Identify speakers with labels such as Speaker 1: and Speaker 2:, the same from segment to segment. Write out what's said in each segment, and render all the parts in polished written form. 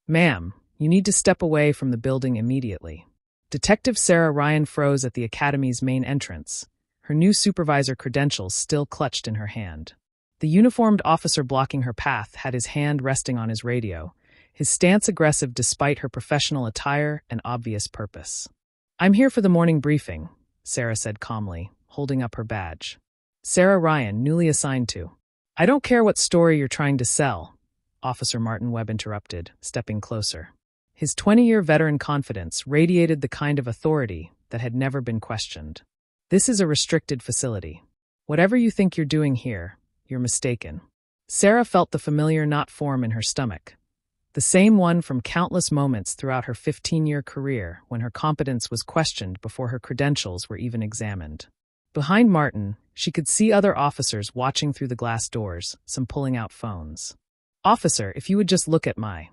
Speaker 1: Ma'am, you need to step away from the building immediately. Detective Sarah Ryan froze at the academy's main entrance, her new supervisor credentials still clutched in her hand. The uniformed officer blocking her path had his hand resting on his radio, his stance aggressive despite her professional attire and obvious purpose. "I'm here for the morning briefing," Sarah said calmly, holding up her badge. Sarah Ryan, newly assigned to. "I don't care what story you're trying to sell," Officer Martin Webb interrupted, stepping closer. His 20-year veteran confidence radiated the kind of authority that had never been questioned. "This is a restricted facility. Whatever you think you're doing here, you're mistaken." Sarah felt the familiar knot form in her stomach, the same one from countless moments throughout her 15-year career when her competence was questioned before her credentials were even examined. Behind Martin, she could see other officers watching through the glass doors, some pulling out phones. "Officer, if you would just look at my..."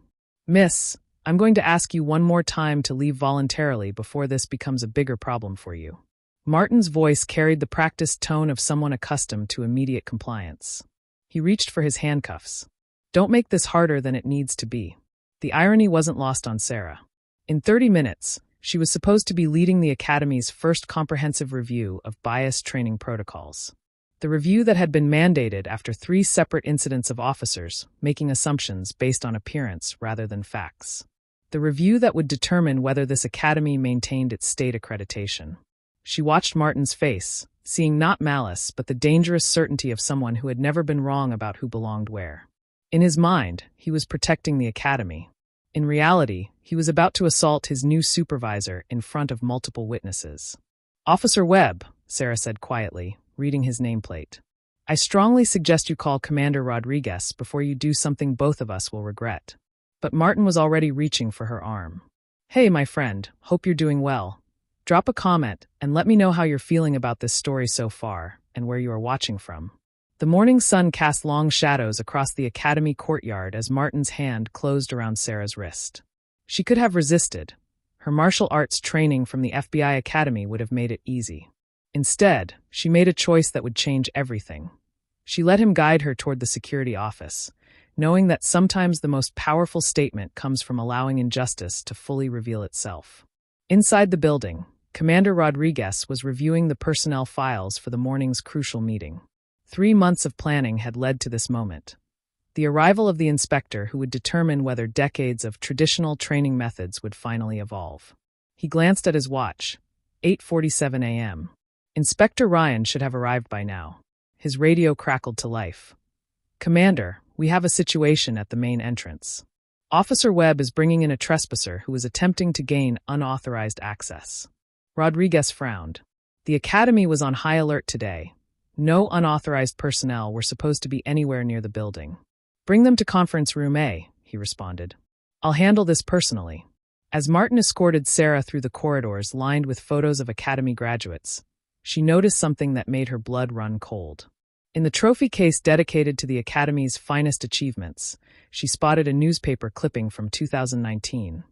Speaker 1: "Miss, I'm going to ask you one more time to leave voluntarily before this becomes a bigger problem for you." Martin's voice carried the practiced tone of someone accustomed to immediate compliance. He reached for his handcuffs. "Don't make this harder than it needs to be." The irony wasn't lost on Sarah. In 30 minutes, she was supposed to be leading the Academy's first comprehensive review of bias training protocols. The review that had been mandated after 3 separate incidents of officers making assumptions based on appearance rather than facts. The review that would determine whether this academy maintained its state accreditation. She watched Martin's face, seeing not malice but the dangerous certainty of someone who had never been wrong about who belonged where. In his mind, he was protecting the academy. In reality, he was about to assault his new supervisor in front of multiple witnesses. "Officer Webb," Sarah said quietly, reading his nameplate. "I strongly suggest you call Commander Rodriguez before you do something both of us will regret." But Martin was already reaching for her arm. "Hey, my friend, hope you're doing well. Drop a comment and let me know how you're feeling about this story so far and where you are watching from." The morning sun cast long shadows across the academy courtyard as Martin's hand closed around Sarah's wrist. She could have resisted. Her martial arts training from the FBI Academy would have made it easy. Instead, she made a choice that would change everything. She let him guide her toward the security office, knowing that sometimes the most powerful statement comes from allowing injustice to fully reveal itself. Inside the building, Commander Rodriguez was reviewing the personnel files for the morning's crucial meeting. 3 months of planning had led to this moment. The arrival of the inspector who would determine whether decades of traditional training methods would finally evolve. He glanced at his watch. 8:47 a.m. Inspector Ryan should have arrived by now. His radio crackled to life. "Commander, we have a situation at the main entrance. Officer Webb is bringing in a trespasser who is attempting to gain unauthorized access." Rodriguez frowned. The academy was on high alert today. No unauthorized personnel were supposed to be anywhere near the building. "Bring them to conference room A," he responded. "I'll handle this personally." As Martin escorted Sarah through the corridors lined with photos of academy graduates, she noticed something that made her blood run cold. In the trophy case dedicated to the academy's finest achievements, she spotted a newspaper clipping from 2019.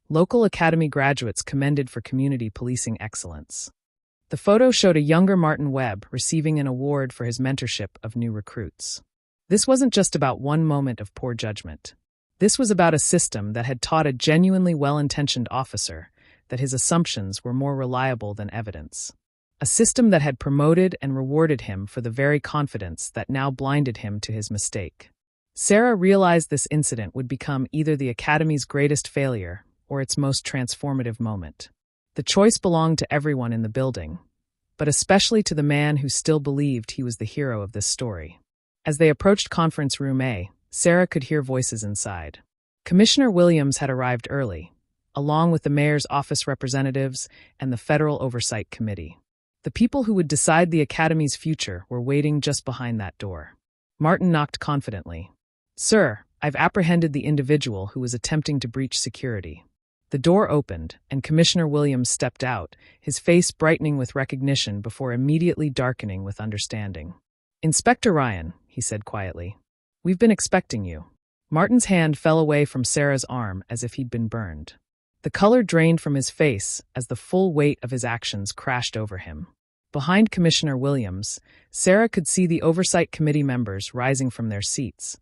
Speaker 1: Local academy graduates commended for community policing excellence. The photo showed a younger Martin Webb receiving an award for his mentorship of new recruits. This wasn't just about one moment of poor judgment. This was about a system that had taught a genuinely well-intentioned officer that his assumptions were more reliable than evidence. A system that had promoted and rewarded him for the very confidence that now blinded him to his mistake. Sarah realized this incident would become either the academy's greatest failure or its most transformative moment. The choice belonged to everyone in the building, but especially to the man who still believed he was the hero of this story. As they approached conference room A, Sarah could hear voices inside. Commissioner Williams had arrived early, along with the mayor's office representatives and the Federal Oversight Committee. The people who would decide the academy's future were waiting just behind that door. Martin knocked confidently. "Sir, I've apprehended the individual who was attempting to breach security." The door opened, and Commissioner Williams stepped out, his face brightening with recognition before immediately darkening with understanding. "Inspector Ryan," he said quietly, "we've been expecting you." Martin's hand fell away from Sarah's arm as if he'd been burned. The color drained from his face as the full weight of his actions crashed over him. Behind Commissioner Williams, Sarah could see the Oversight Committee members rising from their seats,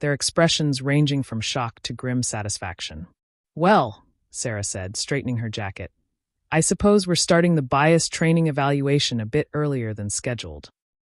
Speaker 1: their expressions ranging from shock to grim satisfaction. "Well," Sarah said, straightening her jacket, "I suppose we're starting the bias training evaluation a bit earlier than scheduled."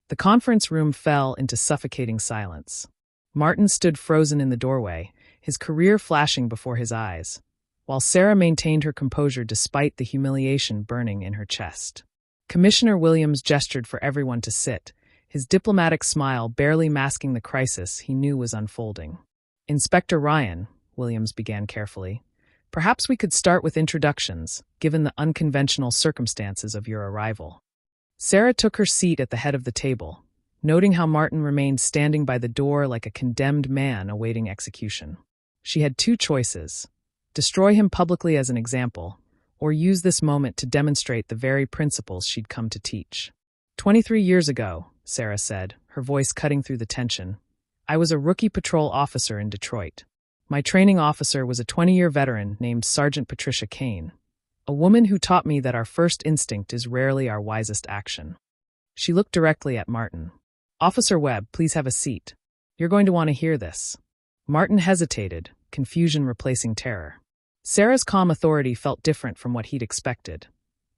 Speaker 1: The conference room fell into suffocating silence. Martin stood frozen in the doorway, his career flashing before his eyes, while Sarah maintained her composure despite the humiliation burning in her chest. Commissioner Williams gestured for everyone to sit, his diplomatic smile barely masking the crisis he knew was unfolding. "Inspector Ryan," Williams began carefully, "perhaps we could start with introductions, given the unconventional circumstances of your arrival." Sarah took her seat at the head of the table, noting how Martin remained standing by the door like a condemned man awaiting execution. She had two choices: destroy him publicly as an example, or use this moment to demonstrate the very principles she'd come to teach. 23 years ago, Sarah said, her voice cutting through the tension, I was a rookie patrol officer in Detroit. My training officer was a 20-year veteran named Sergeant Patricia Kane, a woman who taught me that our first instinct is rarely our wisest action. She looked directly at Martin. "Officer Webb, please have a seat. You're going to want to hear this." Martin hesitated, confusion replacing terror. Sarah's calm authority felt different from what he'd expected.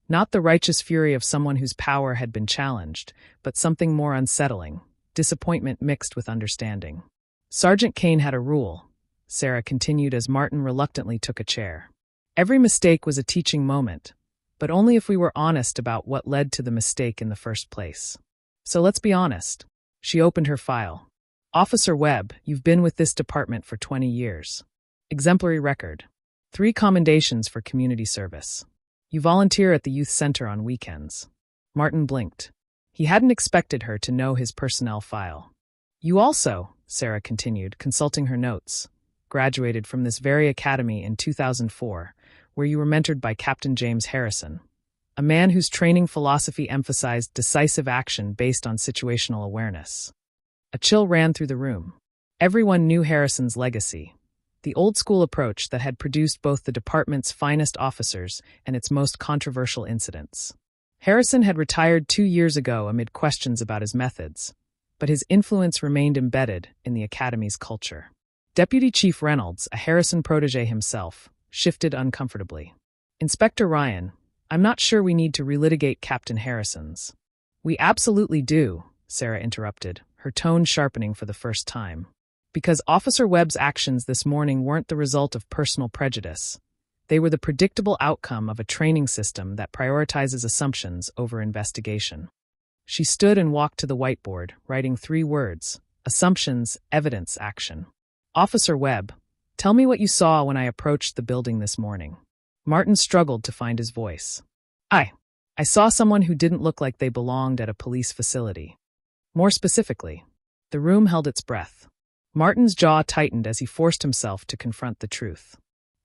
Speaker 1: Not the righteous fury of someone whose power had been challenged, but something more unsettling, disappointment mixed with understanding. "Sergeant Kane had a rule," Sarah continued as Martin reluctantly took a chair. "Every mistake was a teaching moment, but only if we were honest about what led to the mistake in the first place. So let's be honest." She opened her file. "Officer Webb, you've been with this department for 20 years. Exemplary record. 3 commendations for community service. You volunteer at the youth center on weekends." Martin blinked. He hadn't expected her to know his personnel file. "You also," Sarah continued, consulting her notes, "graduated from this very academy in 2004, where you were mentored by Captain James Harrison, a man whose training philosophy emphasized decisive action based on situational awareness." A chill ran through the room. Everyone knew Harrison's legacy, the old-school approach that had produced both the department's finest officers and its most controversial incidents. Harrison had retired 2 years ago amid questions about his methods, but his influence remained embedded in the academy's culture. Deputy Chief Reynolds, a Harrison protege himself, shifted uncomfortably. "Inspector Ryan, I'm not sure we need to relitigate Captain Harrison's." "We absolutely do," Sarah interrupted, her tone sharpening for the first time. "Because Officer Webb's actions this morning weren't the result of personal prejudice. They were the predictable outcome of a training system that prioritizes assumptions over investigation." She stood and walked to the whiteboard, writing 3 words: assumptions, evidence, action. "Officer Webb, tell me what you saw when I approached the building this morning." Martin struggled to find his voice. I saw someone who didn't look like they belonged at a police facility. More specifically, the room held its breath. Martin's jaw tightened as he forced himself to confront the truth.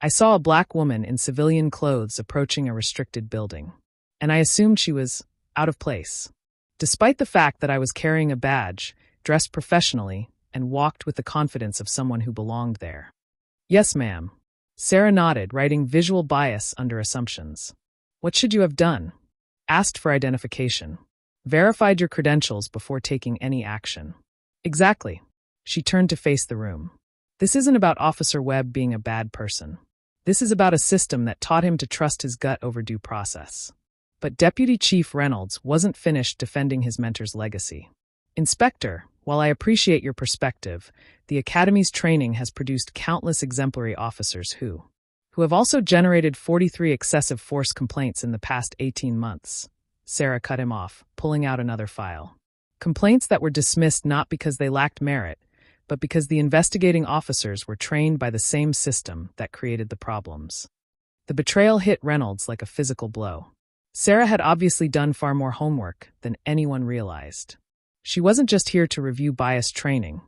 Speaker 1: "I saw a black woman in civilian clothes approaching a restricted building, and I assumed she was out of place, despite the fact that I was carrying a badge, dressed professionally, and walked with the confidence of someone who belonged there." "Yes, ma'am." Sarah nodded, writing visual bias under assumptions. "What should you have done?" "Asked for identification. Verified your credentials before taking any action." "Exactly." She turned to face the room. "This isn't about Officer Webb being a bad person. This is about a system that taught him to trust his gut over due process." But Deputy Chief Reynolds wasn't finished defending his mentor's legacy. "Inspector, while I appreciate your perspective, the Academy's training has produced countless exemplary officers who have also generated 43 excessive force complaints in the past 18 months. Sarah cut him off, pulling out another file. Complaints that were dismissed not because they lacked merit, but because the investigating officers were trained by the same system that created the problems. The betrayal hit Reynolds like a physical blow. Sarah had obviously done far more homework than anyone realized. She wasn't just here to review bias training.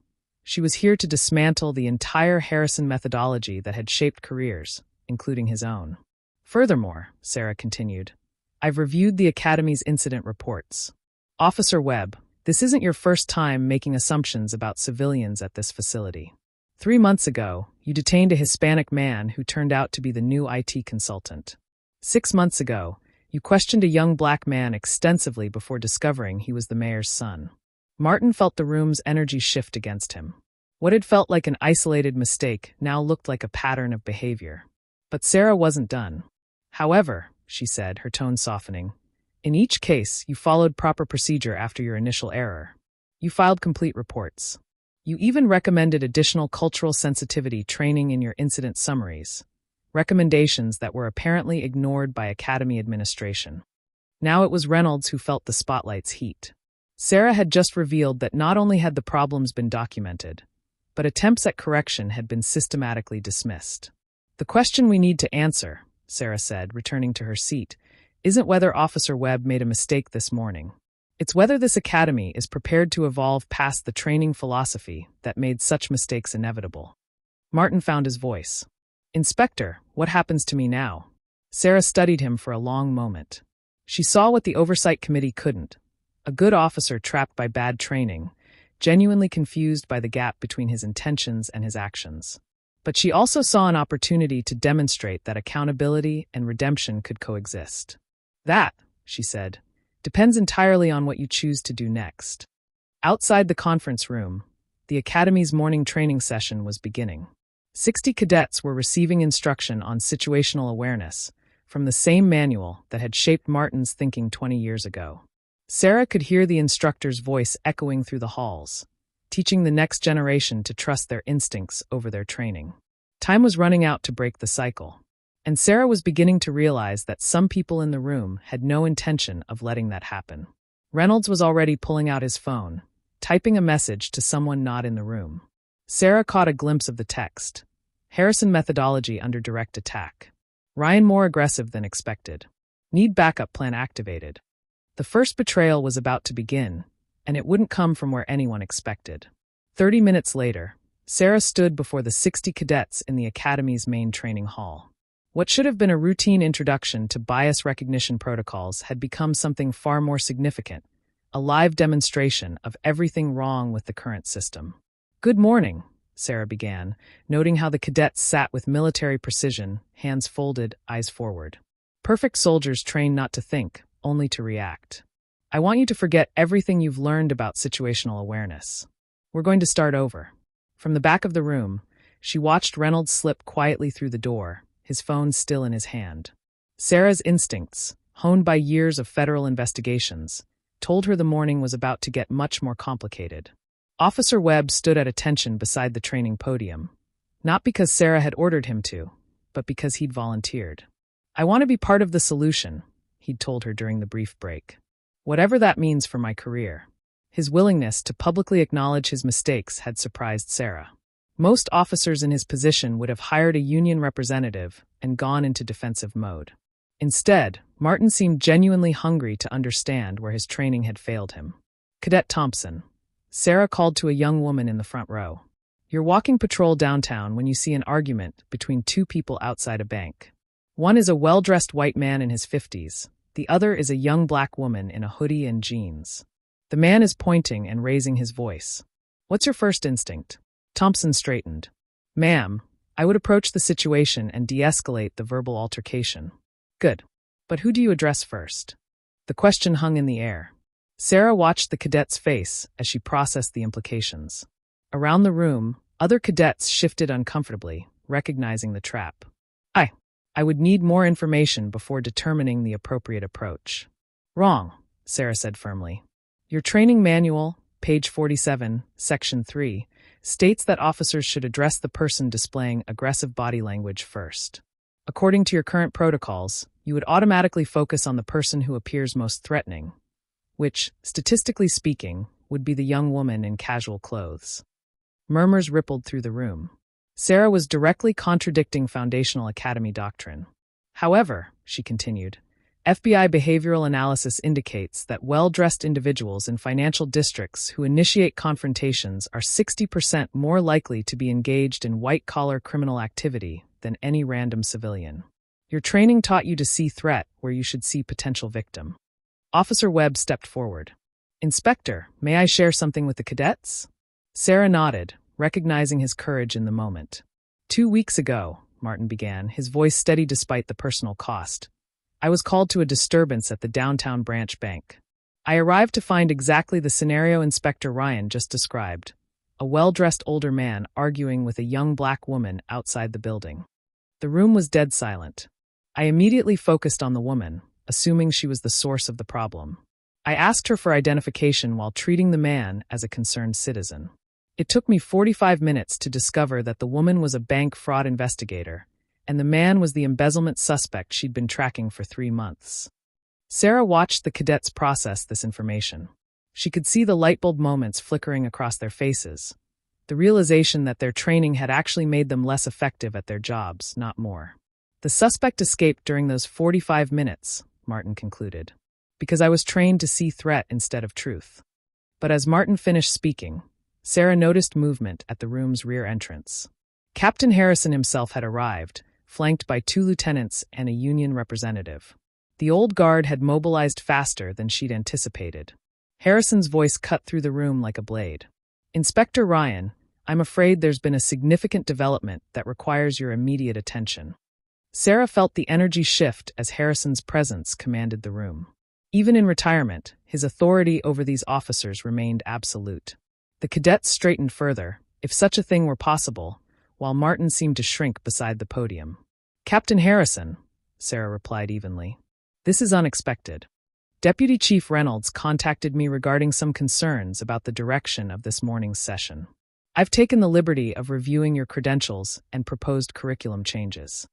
Speaker 1: She was here to dismantle the entire Harrison methodology that had shaped careers, including his own. "Furthermore," Sarah continued, "I've reviewed the Academy's incident reports. Officer Webb, this isn't your first time making assumptions about civilians at this facility. 3 months ago, you detained a Hispanic man who turned out to be the new IT consultant. 6 months ago, you questioned a young black man extensively before discovering he was the mayor's son." Martin felt the room's energy shift against him. What had felt like an isolated mistake now looked like a pattern of behavior. But Sarah wasn't done. However, she said, her tone softening, in each case, you followed proper procedure after your initial error. You filed complete reports. You even recommended additional cultural sensitivity training in your incident summaries, recommendations that were apparently ignored by Academy administration. Now it was Reynolds who felt the spotlight's heat. Sarah had just revealed that not only had the problems been documented, but attempts at correction had been systematically dismissed. The question we need to answer, Sarah said, returning to her seat, isn't whether Officer Webb made a mistake this morning. It's whether this academy is prepared to evolve past the training philosophy that made such mistakes inevitable. Martin found his voice. Inspector, what happens to me now? Sarah studied him for a long moment. She saw what the oversight committee couldn't. A good officer trapped by bad training, genuinely confused by the gap between his intentions and his actions. But she also saw an opportunity to demonstrate that accountability and redemption could coexist. That, she said, depends entirely on what you choose to do next. Outside the conference room, the Academy's morning training session was beginning. 60 cadets were receiving instruction on situational awareness from the same manual that had shaped Martin's thinking 20 years ago. Sarah could hear the instructor's voice echoing through the halls, teaching the next generation to trust their instincts over their training. Time was running out to break the cycle, and Sarah was beginning to realize that some people in the room had no intention of letting that happen. Reynolds was already pulling out his phone, typing a message to someone not in the room. Sarah caught a glimpse of the text. Harrison methodology under direct attack. Ryan more aggressive than expected. Need backup plan activated. The first betrayal was about to begin, and it wouldn't come from where anyone expected. 30 minutes later, Sarah stood before the 60 cadets in the Academy's main training hall. What should have been a routine introduction to bias recognition protocols had become something far more significant, a live demonstration of everything wrong with the current system. Good morning, Sarah began, noting how the cadets sat with military precision, hands folded, eyes forward. Perfect soldiers train not to think, only to react. I want you to forget everything you've learned about situational awareness. We're going to start over. From the back of the room, she watched Reynolds slip quietly through the door, his phone still in his hand. Sarah's instincts, honed by years of federal investigations, told her the morning was about to get much more complicated. Officer Webb stood at attention beside the training podium, not because Sarah had ordered him to, but because he'd volunteered. I want to be part of the solution, he'd told her during the brief break. Whatever that means for my career. His willingness to publicly acknowledge his mistakes had surprised Sarah. Most officers in his position would have hired a union representative and gone into defensive mode. Instead, Martin seemed genuinely hungry to understand where his training had failed him. Cadet Thompson. Sarah called to a young woman in the front row. You're walking patrol downtown when you see an argument between two people outside a bank. One is a well-dressed white man in his 50s. The other is a young black woman in a hoodie and jeans. The man is pointing and raising his voice. What's your first instinct? Thompson straightened. Ma'am, I would approach the situation and de-escalate the verbal altercation. Good. But who do you address first? The question hung in the air. Sarah watched the cadet's face as she processed the implications. Around the room, other cadets shifted uncomfortably, recognizing the trap. I would need more information before determining the appropriate approach. Wrong, Sarah said firmly. Your training manual, page 47, section 3, states that officers should address the person displaying aggressive body language first. According to your current protocols, you would automatically focus on the person who appears most threatening, which, statistically speaking, would be the young woman in casual clothes. Murmurs rippled through the room. Sarah was directly contradicting foundational academy doctrine. However, she continued, FBI behavioral analysis indicates that well-dressed individuals in financial districts who initiate confrontations are 60% more likely to be engaged in white-collar criminal activity than any random civilian. Your training taught you to see threat where you should see potential victim. Officer Webb stepped forward. Inspector, may I share something with the cadets? Sarah nodded, recognizing his courage in the moment. 2 weeks ago, Martin began, his voice steady despite the personal cost. I was called to a disturbance at the downtown branch bank. I arrived to find exactly the scenario Inspector Ryan just described. a well-dressed older man arguing with a young black woman outside the building. The room was dead silent. I immediately focused on the woman, assuming she was the source of the problem. I asked her for identification while treating the man as a concerned citizen. It took me 45 minutes to discover that the woman was a bank fraud investigator, and the man was the embezzlement suspect she'd been tracking for 3 months. Sarah watched the cadets process this information. She could see the lightbulb moments flickering across their faces, the realization that their training had actually made them less effective at their jobs, not more. The suspect escaped during those 45 minutes, Martin concluded, because I was trained to see threat instead of truth. But as Martin finished speaking, Sarah noticed movement at the room's rear entrance. Captain Harrison himself had arrived, flanked by 2 lieutenants and a union representative. The old guard had mobilized faster than she'd anticipated. Harrison's voice cut through the room like a blade. "Inspector Ryan, I'm afraid there's been a significant development that requires your immediate attention." Sarah felt the energy shift as Harrison's presence commanded the room. Even in retirement, his authority over these officers remained absolute. The cadets straightened further, if such a thing were possible, while Martin seemed to shrink beside the podium. "Captain Harrison," Sarah replied evenly. "This is unexpected. Deputy Chief Reynolds contacted me regarding some concerns about the direction of this morning's session. I've taken the liberty of reviewing your credentials and proposed curriculum changes."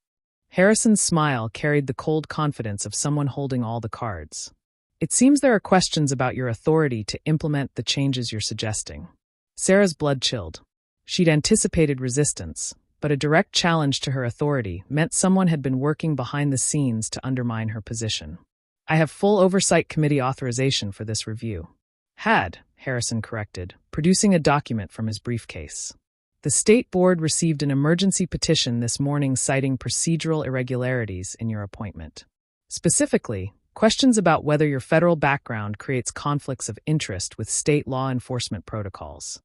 Speaker 1: Harrison's smile carried the cold confidence of someone holding all the cards. "It seems there are questions about your authority to implement the changes you're suggesting." Sarah's blood chilled. She'd anticipated resistance, but a direct challenge to her authority meant someone had been working behind the scenes to undermine her position. "I have full Oversight Committee authorization for this review." Harrison corrected, producing a document from his briefcase. "The State Board received an emergency petition this morning citing procedural irregularities in your appointment. Specifically, questions about whether your federal background creates conflicts of interest with state law enforcement protocols."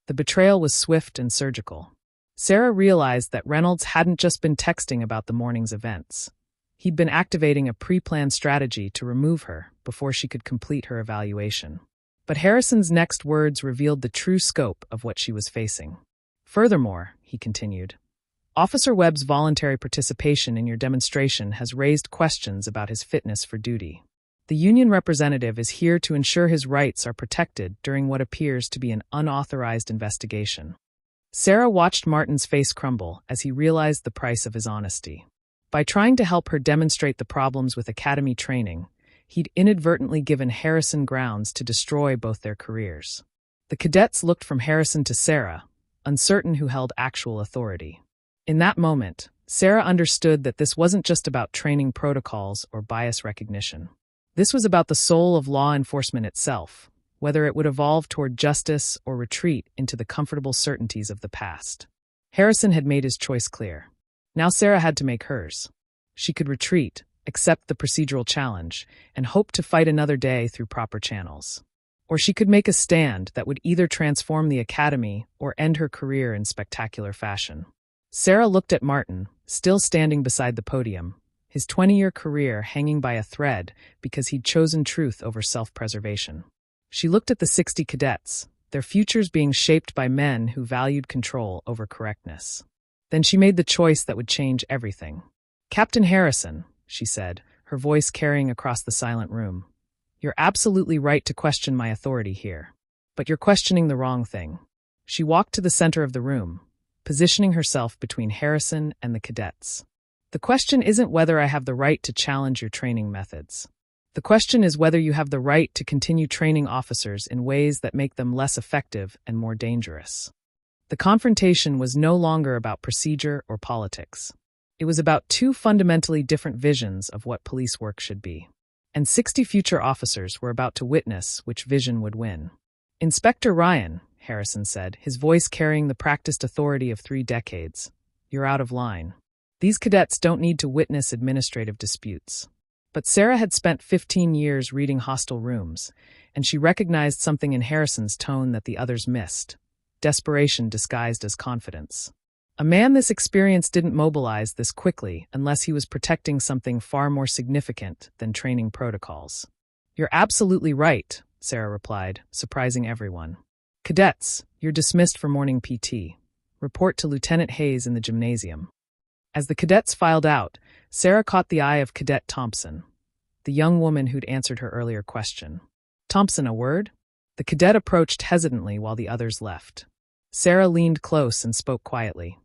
Speaker 1: The betrayal was swift and surgical. Sarah realized that Reynolds hadn't just been texting about the morning's events. He'd been activating a pre-planned strategy to remove her before she could complete her evaluation. But Harrison's next words revealed the true scope of what she was facing. "Furthermore," he continued, "Officer Webb's voluntary participation in your demonstration has raised questions about his fitness for duty. The union representative is here to ensure his rights are protected during what appears to be an unauthorized investigation." Sarah watched Martin's face crumble as he realized the price of his honesty. By trying to help her demonstrate the problems with academy training, he'd inadvertently given Harrison grounds to destroy both their careers. The cadets looked from Harrison to Sarah, uncertain who held actual authority. In that moment, Sarah understood that this wasn't just about training protocols or bias recognition. This was about the soul of law enforcement itself, whether it would evolve toward justice or retreat into the comfortable certainties of the past. Harrison had made his choice clear. Now Sarah had to make hers. She could retreat, accept the procedural challenge, and hope to fight another day through proper channels. Or she could make a stand that would either transform the academy or end her career in spectacular fashion. Sarah looked at Martin, still standing beside the podium, his 20-year career hanging by a thread because he'd chosen truth over self-preservation. She looked at the 60 cadets, their futures being shaped by men who valued control over correctness. Then she made the choice that would change everything. "Captain Harrison," she said, her voice carrying across the silent room, "you're absolutely right to question my authority here. But you're questioning the wrong thing." She walked to the center of the room, positioning herself between Harrison and the cadets. "The question isn't whether I have the right to challenge your training methods. The question is whether you have the right to continue training officers in ways that make them less effective and more dangerous." The confrontation was no longer about procedure or politics. It was about 2 fundamentally different visions of what police work should be. And 60 future officers were about to witness which vision would win. "Inspector Ryan," Harrison said, his voice carrying the practiced authority of 3 decades, "you're out of line. These cadets don't need to witness administrative disputes." But Sarah had spent 15 years reading hostile rooms, and she recognized something in Harrison's tone that the others missed: desperation disguised as confidence. A man this experienced didn't mobilize this quickly unless he was protecting something far more significant than training protocols. "You're absolutely right," Sarah replied, surprising everyone. Cadets, you're dismissed for morning PT. Report to Lieutenant Hayes in the gymnasium. As the cadets filed out, Sarah caught the eye of Cadet Thompson, the young woman who'd answered her earlier question. Thompson, a word? The cadet approached hesitantly while the others left. Sarah leaned close and spoke quietly.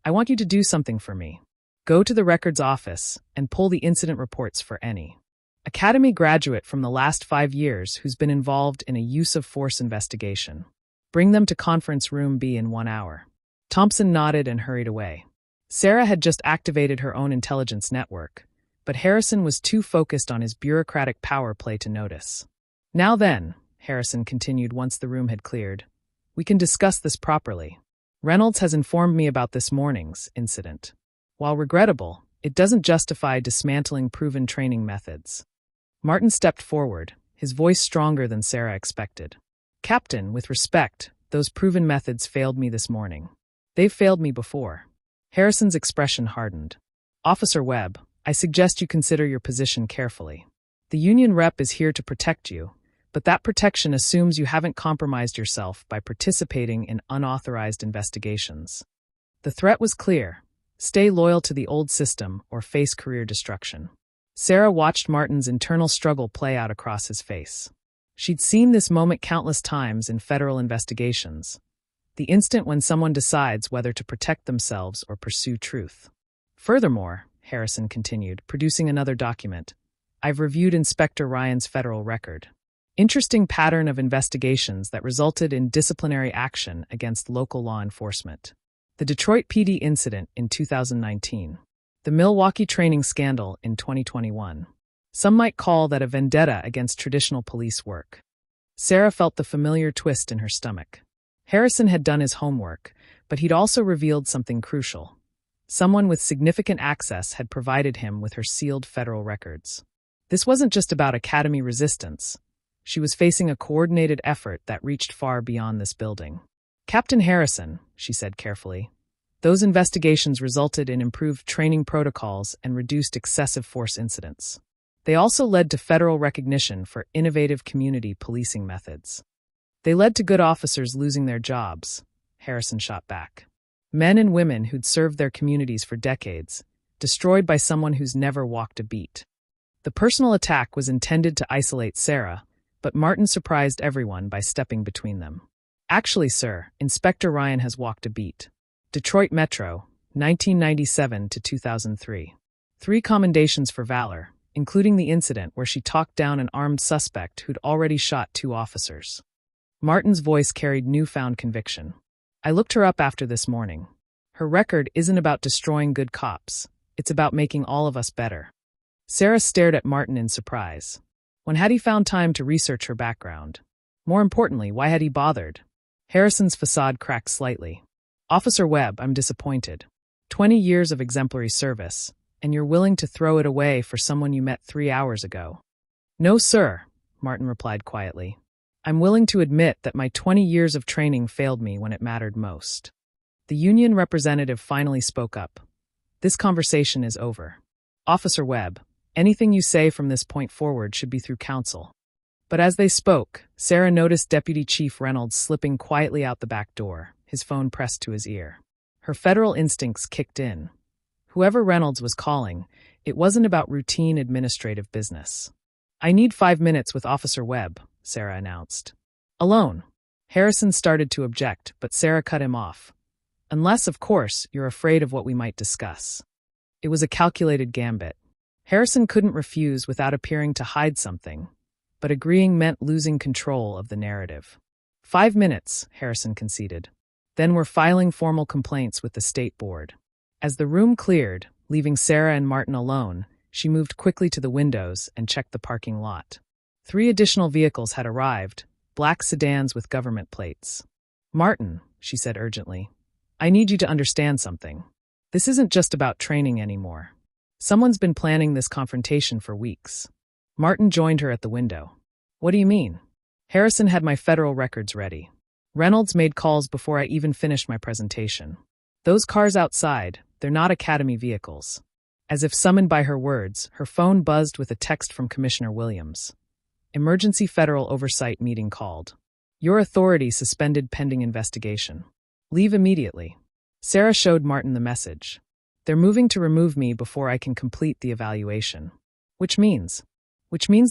Speaker 1: I want you to do something for me. Go to the records office and pull the incident reports for any Academy graduate from the last 5 years who's been involved in a use of force investigation. Bring them to conference room B in 1 hour. Thompson nodded and hurried away. Sarah had just activated her own intelligence network, but Harrison was too focused on his bureaucratic power play to notice. Now then, Harrison continued once the room had cleared, we can discuss this properly. Reynolds has informed me about this morning's incident. While regrettable, it doesn't justify dismantling proven training methods. Martin stepped forward, his voice stronger than Sarah expected. Captain, with respect, those proven methods failed me this morning. They've failed me before. Harrison's expression hardened. Officer Webb, I suggest you consider your position carefully. The union rep is here to protect you, but that protection assumes you haven't compromised yourself by participating in unauthorized investigations. The threat was clear. Stay loyal to the old system or face career destruction. Sarah watched Martin's internal struggle play out across his face. She'd seen this moment countless times in federal investigations. The instant when someone decides whether to protect themselves or pursue truth. Furthermore, Harrison continued, producing another document, I've reviewed Inspector Ryan's federal record. Interesting pattern of investigations that resulted in disciplinary action against local law enforcement. The Detroit PD incident in 2019. The Milwaukee training scandal in 2021. Some might call that a vendetta against traditional police work. Sarah felt the familiar twist in her stomach. Harrison had done his homework, but he'd also revealed something crucial. Someone with significant access had provided him with her sealed federal records. This wasn't just about Academy resistance. She was facing a coordinated effort that reached far beyond this building. Captain Harrison, she said carefully, those investigations resulted in improved training protocols and reduced excessive force incidents. They also led to federal recognition for innovative community policing methods. They led to good officers losing their jobs, Harrison shot back. Men and women who'd served their communities for decades, destroyed by someone who's never walked a beat. The personal attack was intended to isolate Sarah, but Martin surprised everyone by stepping between them. Actually, sir, Inspector Ryan has walked a beat. Detroit Metro, 1997 to 2003. 3 commendations for valor, including the incident where she talked down an armed suspect who'd already shot 2 officers. Martin's voice carried newfound conviction. I looked her up after this morning. Her record isn't about destroying good cops. It's about making all of us better. Sarah stared at Martin in surprise. When had he found time to research her background? More importantly, why had he bothered? Harrison's facade cracked slightly. Officer Webb, I'm disappointed. 20 years of exemplary service, and you're willing to throw it away for someone you met 3 hours ago. No, sir, Martin replied quietly. I'm willing to admit that my 20 years of training failed me when it mattered most. The union representative finally spoke up. This conversation is over. Officer Webb, anything you say from this point forward should be through counsel. But as they spoke, Sarah noticed Deputy Chief Reynolds slipping quietly out the back door, his phone pressed to his ear. Her federal instincts kicked in. Whoever Reynolds was calling, it wasn't about routine administrative business. I need 5 minutes with Officer Webb, Sarah announced. Alone. Harrison started to object, but Sarah cut him off. Unless, of course, you're afraid of what we might discuss. It was a calculated gambit. Harrison couldn't refuse without appearing to hide something, but agreeing meant losing control of the narrative. 5 minutes, Harrison conceded. Then we're filing formal complaints with the state board. As the room cleared, leaving Sarah and Martin alone, she moved quickly to the windows and checked the parking lot. 3 additional vehicles had arrived, black sedans with government plates. Martin, she said urgently, I need you to understand something. This isn't just about training anymore. Someone's been planning this confrontation for weeks. Martin joined her at the window. What do you mean? Harrison had my federal records ready. Reynolds made calls before I even finished my presentation. Those cars outside, they're not Academy vehicles. As if summoned by her words, her phone buzzed with a text from Commissioner Williams. Emergency Federal Oversight meeting called. Your authority suspended pending investigation. Leave immediately. Sarah showed Martin the message. They're moving to remove me before I can complete the evaluation. Which means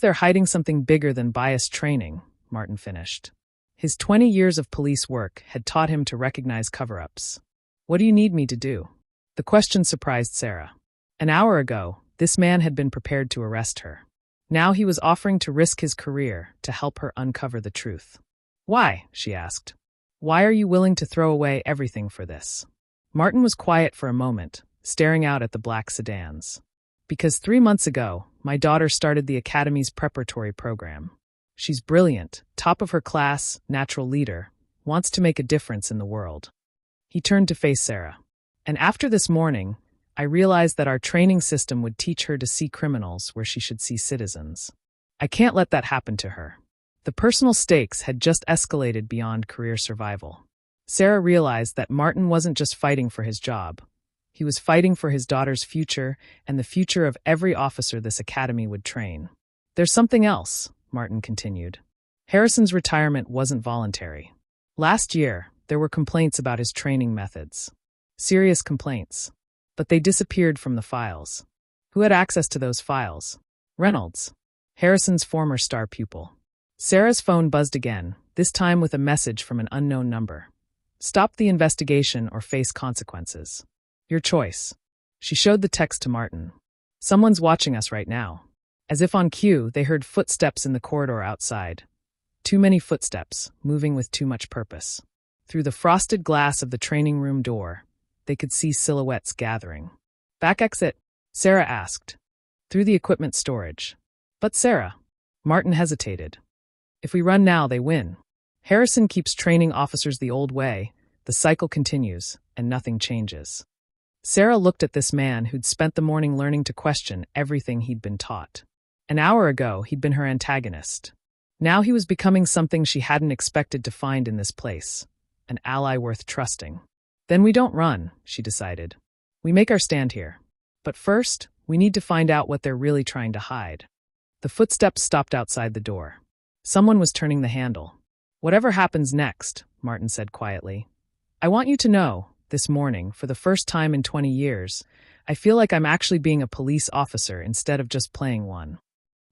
Speaker 1: they're hiding something bigger than biased training, Martin finished. His 20 years of police work had taught him to recognize cover-ups. What do you need me to do? The question surprised Sarah. An hour ago, this man had been prepared to arrest her. Now he was offering to risk his career to help her uncover the truth. Why? She asked. Why are you willing to throw away everything for this? Martin was quiet for a moment, staring out at the black sedans. Because 3 months ago, my daughter started the Academy's preparatory program. She's brilliant, top of her class, natural leader, wants to make a difference in the world. He turned to face Sarah. And after this morning, I realized that our training system would teach her to see criminals where she should see citizens. I can't let that happen to her. The personal stakes had just escalated beyond career survival. Sarah realized that Martin wasn't just fighting for his job. He was fighting for his daughter's future and the future of every officer this academy would train. There's something else, Martin continued. Harrison's retirement wasn't voluntary. Last year, there were complaints about his training methods. Serious complaints. But they disappeared from the files. Who had access to those files? Reynolds, Harrison's former star pupil. Sarah's phone buzzed again, this time with a message from an unknown number. Stop the investigation or face consequences. Your choice. She showed the text to Martin. Someone's watching us right now. As if on cue, they heard footsteps in the corridor outside. Too many footsteps, moving with too much purpose. Through the frosted glass of the training room door, they could see silhouettes gathering. Back exit? Sarah asked. Through the equipment storage. But Sarah. Martin hesitated. If we run now, they win. Harrison keeps training officers the old way, the cycle continues, and nothing changes. Sarah looked at this man who'd spent the morning learning to question everything he'd been taught. An hour ago, he'd been her antagonist. Now he was becoming something she hadn't expected to find in this place, an ally worth trusting. Then we don't run, she decided. We make our stand here. But first, we need to find out what they're really trying to hide. The footsteps stopped outside the door. Someone was turning the handle. Whatever happens next, Martin said quietly. I want you to know, this morning, for the first time in 20 years, I feel like I'm actually being a police officer instead of just playing one.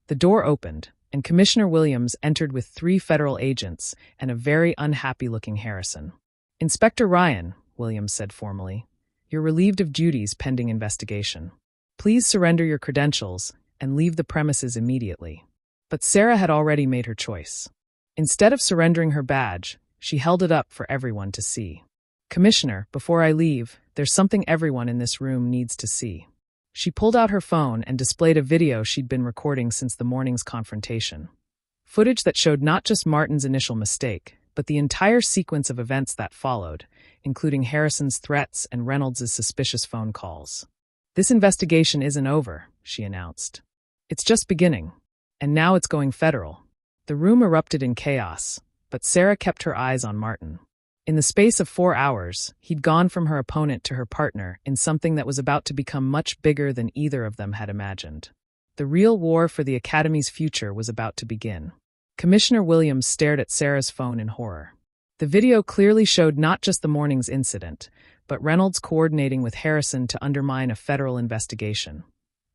Speaker 1: The door opened, and Commissioner Williams entered with 3 federal agents and a very unhappy-looking Harrison. Inspector Ryan, Williams said formally, you're relieved of duties pending investigation. Please surrender your credentials and leave the premises immediately. But Sarah had already made her choice. Instead of surrendering her badge, she held it up for everyone to see. Commissioner, before I leave, there's something everyone in this room needs to see. She pulled out her phone and displayed a video she'd been recording since the morning's confrontation. Footage that showed not just Martin's initial mistake, but the entire sequence of events that followed, including Harrison's threats and Reynolds' suspicious phone calls. This investigation isn't over, she announced. It's just beginning. And now it's going federal. The room erupted in chaos, but Sarah kept her eyes on Martin. In the space of 4 hours, he'd gone from her opponent to her partner in something that was about to become much bigger than either of them had imagined. The real war for the Academy's future was about to begin. Commissioner Williams stared at Sarah's phone in horror. The video clearly showed not just the morning's incident, but Reynolds coordinating with Harrison to undermine a federal investigation.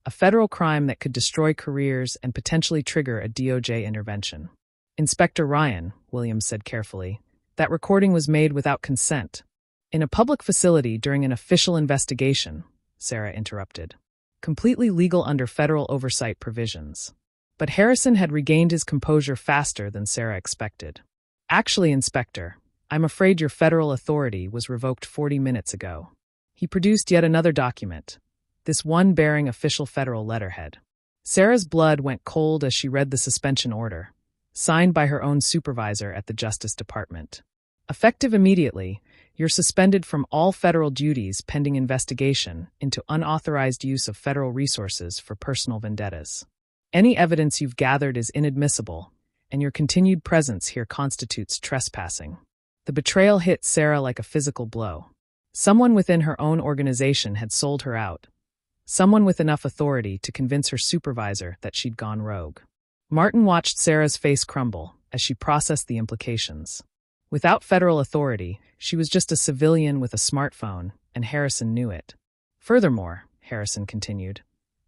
Speaker 1: A federal crime that could destroy careers and potentially trigger a DOJ intervention. Inspector Ryan, Williams said carefully, that recording was made without consent. In a public facility during an official investigation, Sarah interrupted. Completely legal under federal oversight provisions. But Harrison had regained his composure faster than Sarah expected. Actually, Inspector, I'm afraid your federal authority was revoked 40 minutes ago. He produced yet another document, this one bearing official federal letterhead. Sarah's blood went cold as she read the suspension order, signed by her own supervisor at the Justice Department. Effective immediately, you're suspended from all federal duties pending investigation into unauthorized use of federal resources for personal vendettas. Any evidence you've gathered is inadmissible, and your continued presence here constitutes trespassing. The betrayal hit Sarah like a physical blow. Someone within her own organization had sold her out. Someone with enough authority to convince her supervisor that she'd gone rogue. Martin watched Sarah's face crumble, as she processed the implications. Without federal authority, she was just a civilian with a smartphone, and Harrison knew it. Furthermore, Harrison continued,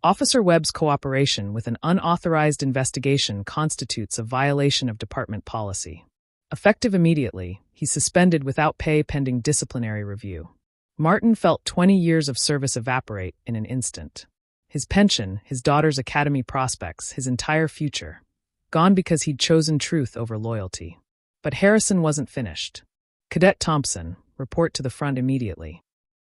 Speaker 1: Officer Webb's cooperation with an unauthorized investigation constitutes a violation of department policy. Effective immediately, he's suspended without pay pending disciplinary review. Martin felt 20 years of service evaporate in an instant. His pension, his daughter's academy prospects, his entire future. Gone because he'd chosen truth over loyalty. But Harrison wasn't finished. Cadet Thompson, report to the front immediately.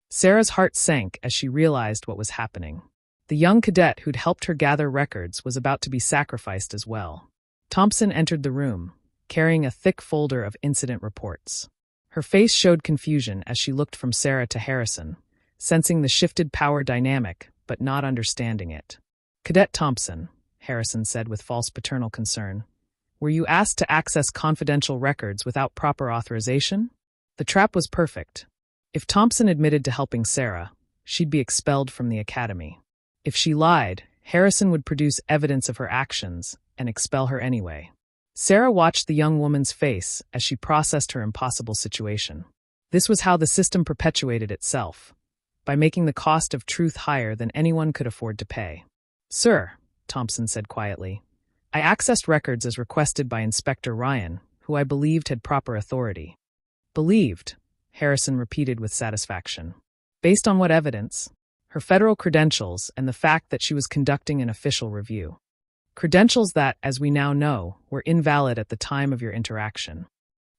Speaker 1: Sarah's heart sank as she realized what was happening. The young cadet who'd helped her gather records was about to be sacrificed as well. Thompson entered the room, carrying a thick folder of incident reports. Her face showed confusion as she looked from Sarah to Harrison, sensing the shifted power dynamic, but not understanding it. Cadet Thompson, Harrison said with false paternal concern, were you asked to access confidential records without proper authorization? The trap was perfect. If Thompson admitted to helping Sarah, she'd be expelled from the academy. If she lied, Harrison would produce evidence of her actions and expel her anyway. Sarah watched the young woman's face as she processed her impossible situation. This was how the system perpetuated itself, by making the cost of truth higher than anyone could afford to pay. Sir, Thompson said quietly, I accessed records as requested by Inspector Ryan, who I believed had proper authority. Believed, Harrison repeated with satisfaction. Based on what evidence? Her federal credentials and the fact that she was conducting an official review. Credentials that, as we now know, were invalid at the time of your interaction.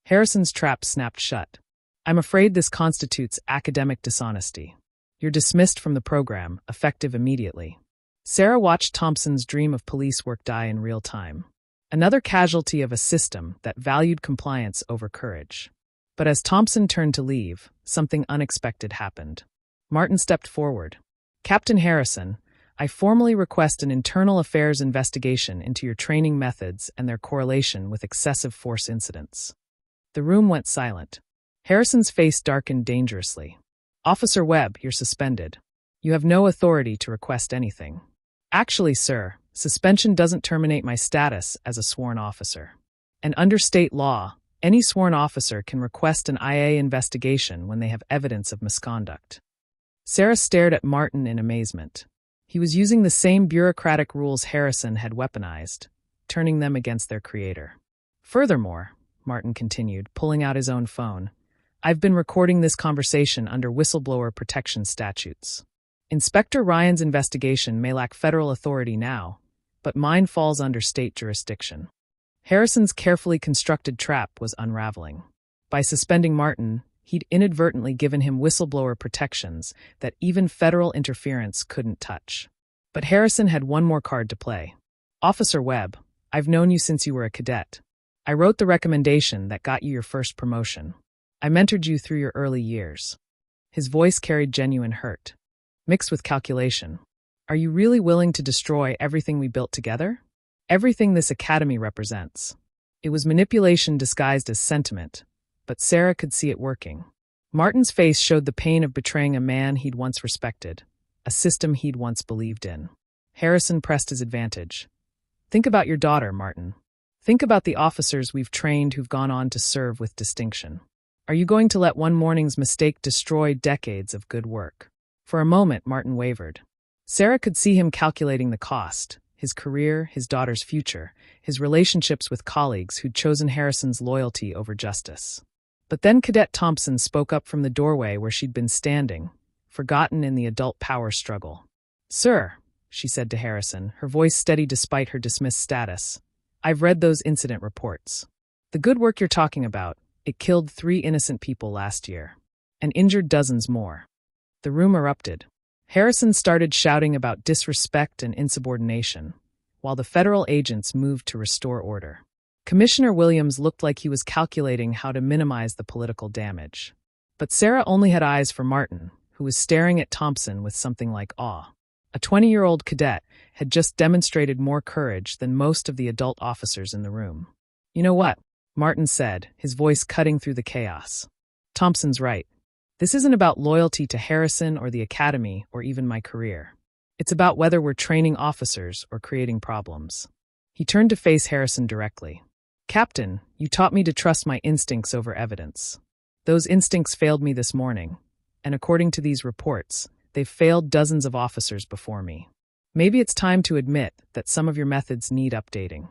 Speaker 1: Harrison's trap snapped shut. I'm afraid this constitutes academic dishonesty. You're dismissed from the program, effective immediately. Sarah watched Thompson's dream of police work die in real time. Another casualty of a system that valued compliance over courage. But as Thompson turned to leave, something unexpected happened. Martin stepped forward. Captain Harrison, I formally request an internal affairs investigation into your training methods and their correlation with excessive force incidents. The room went silent. Harrison's face darkened dangerously. Officer Webb, you're suspended. You have no authority to request anything. Actually, sir, suspension doesn't terminate my status as a sworn officer. And under state law, any sworn officer can request an IA investigation when they have evidence of misconduct. Sarah stared at Martin in amazement. He was using the same bureaucratic rules Harrison had weaponized, turning them against their creator. Furthermore, Martin continued, pulling out his own phone, I've been recording this conversation under whistleblower protection statutes. Inspector Ryan's investigation may lack federal authority now, but mine falls under state jurisdiction. Harrison's carefully constructed trap was unraveling. By suspending Martin, he'd inadvertently given him whistleblower protections that even federal interference couldn't touch. But Harrison had one more card to play. Officer Webb, I've known you since you were a cadet. I wrote the recommendation that got you your first promotion. I mentored you through your early years. His voice carried genuine hurt, mixed with calculation. Are you really willing to destroy everything we built together? Everything this academy represents. It was manipulation disguised as sentiment, but Sarah could see it working. Martin's face showed the pain of betraying a man he'd once respected, a system he'd once believed in. Harrison pressed his advantage. Think about your daughter, Martin. Think about the officers we've trained who've gone on to serve with distinction. Are you going to let one morning's mistake destroy decades of good work? For a moment, Martin wavered. Sarah could see him calculating the cost, his career, his daughter's future, his relationships with colleagues who'd chosen Harrison's loyalty over justice. But then Cadet Thompson spoke up from the doorway where she'd been standing, forgotten in the adult power struggle. Sir, she said to Harrison, her voice steady despite her dismissed status, I've read those incident reports. The good work you're talking about, it killed 3 innocent people last year, and injured dozens more. The room erupted. Harrison started shouting about disrespect and insubordination, while the federal agents moved to restore order. Commissioner Williams looked like he was calculating how to minimize the political damage. But Sarah only had eyes for Martin, who was staring at Thompson with something like awe. A 20-year-old cadet had just demonstrated more courage than most of the adult officers in the room. You know what? Martin said, his voice cutting through the chaos. Thompson's right. This isn't about loyalty to Harrison or the academy or even my career. It's about whether we're training officers or creating problems. He turned to face Harrison directly. Captain, you taught me to trust my instincts over evidence. Those instincts failed me this morning, and according to these reports, they've failed dozens of officers before me. Maybe it's time to admit that some of your methods need updating.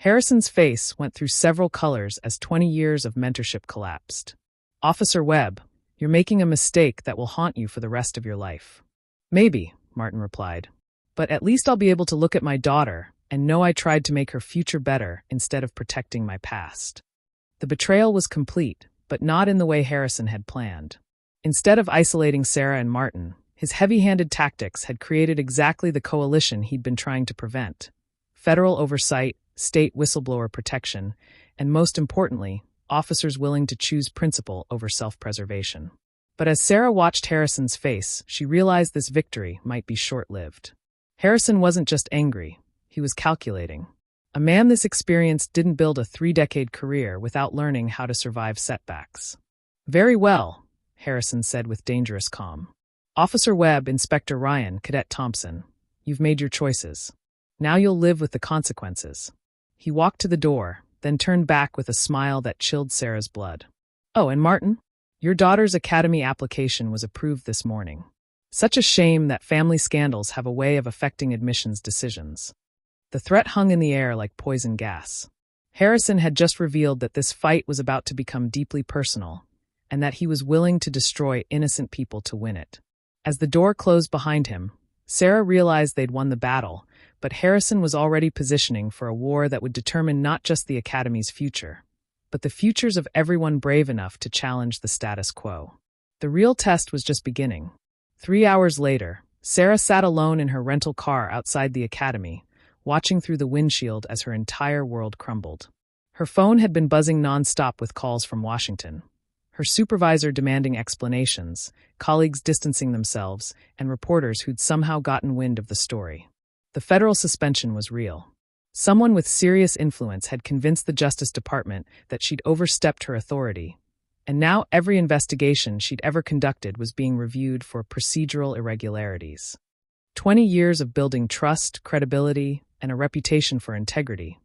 Speaker 1: Harrison's face went through several colors as 20 years of mentorship collapsed. Officer Webb, you're making a mistake that will haunt you for the rest of your life. Maybe, Martin replied. But at least I'll be able to look at my daughter and know I tried to make her future better instead of protecting my past. The betrayal was complete, but not in the way Harrison had planned. Instead of isolating Sarah and Martin, his heavy-handed tactics had created exactly the coalition he'd been trying to prevent: federal oversight, state whistleblower protection, and most importantly, officers willing to choose principle over self-preservation. But as Sarah watched Harrison's face, she realized this victory might be short-lived. Harrison wasn't just angry, he was calculating. A man this experienced didn't build a 3-decade career without learning how to survive setbacks. Very well, Harrison said with dangerous calm. Officer Webb, Inspector Ryan, Cadet Thompson, you've made your choices. Now you'll live with the consequences. He walked to the door, then turned back with a smile that chilled Sarah's blood. Oh, and Martin? Your daughter's academy application was approved this morning. Such a shame that family scandals have a way of affecting admissions decisions. The threat hung in the air like poison gas. Harrison had just revealed that this fight was about to become deeply personal, and that he was willing to destroy innocent people to win it. As the door closed behind him, Sarah realized they'd won the battle, but Harrison was already positioning for a war that would determine not just the Academy's future, but the futures of everyone brave enough to challenge the status quo. The real test was just beginning. 3 hours later, Sarah sat alone in her rental car outside the Academy, watching through the windshield as her entire world crumbled. Her phone had been buzzing nonstop with calls from Washington. Her supervisor demanding explanations, colleagues distancing themselves, and reporters who'd somehow gotten wind of the story. The federal suspension was real. Someone with serious influence had convinced the Justice Department that she'd overstepped her authority, and now every investigation she'd ever conducted was being reviewed for procedural irregularities. 20 years of building trust, credibility, and a reputation for integrity.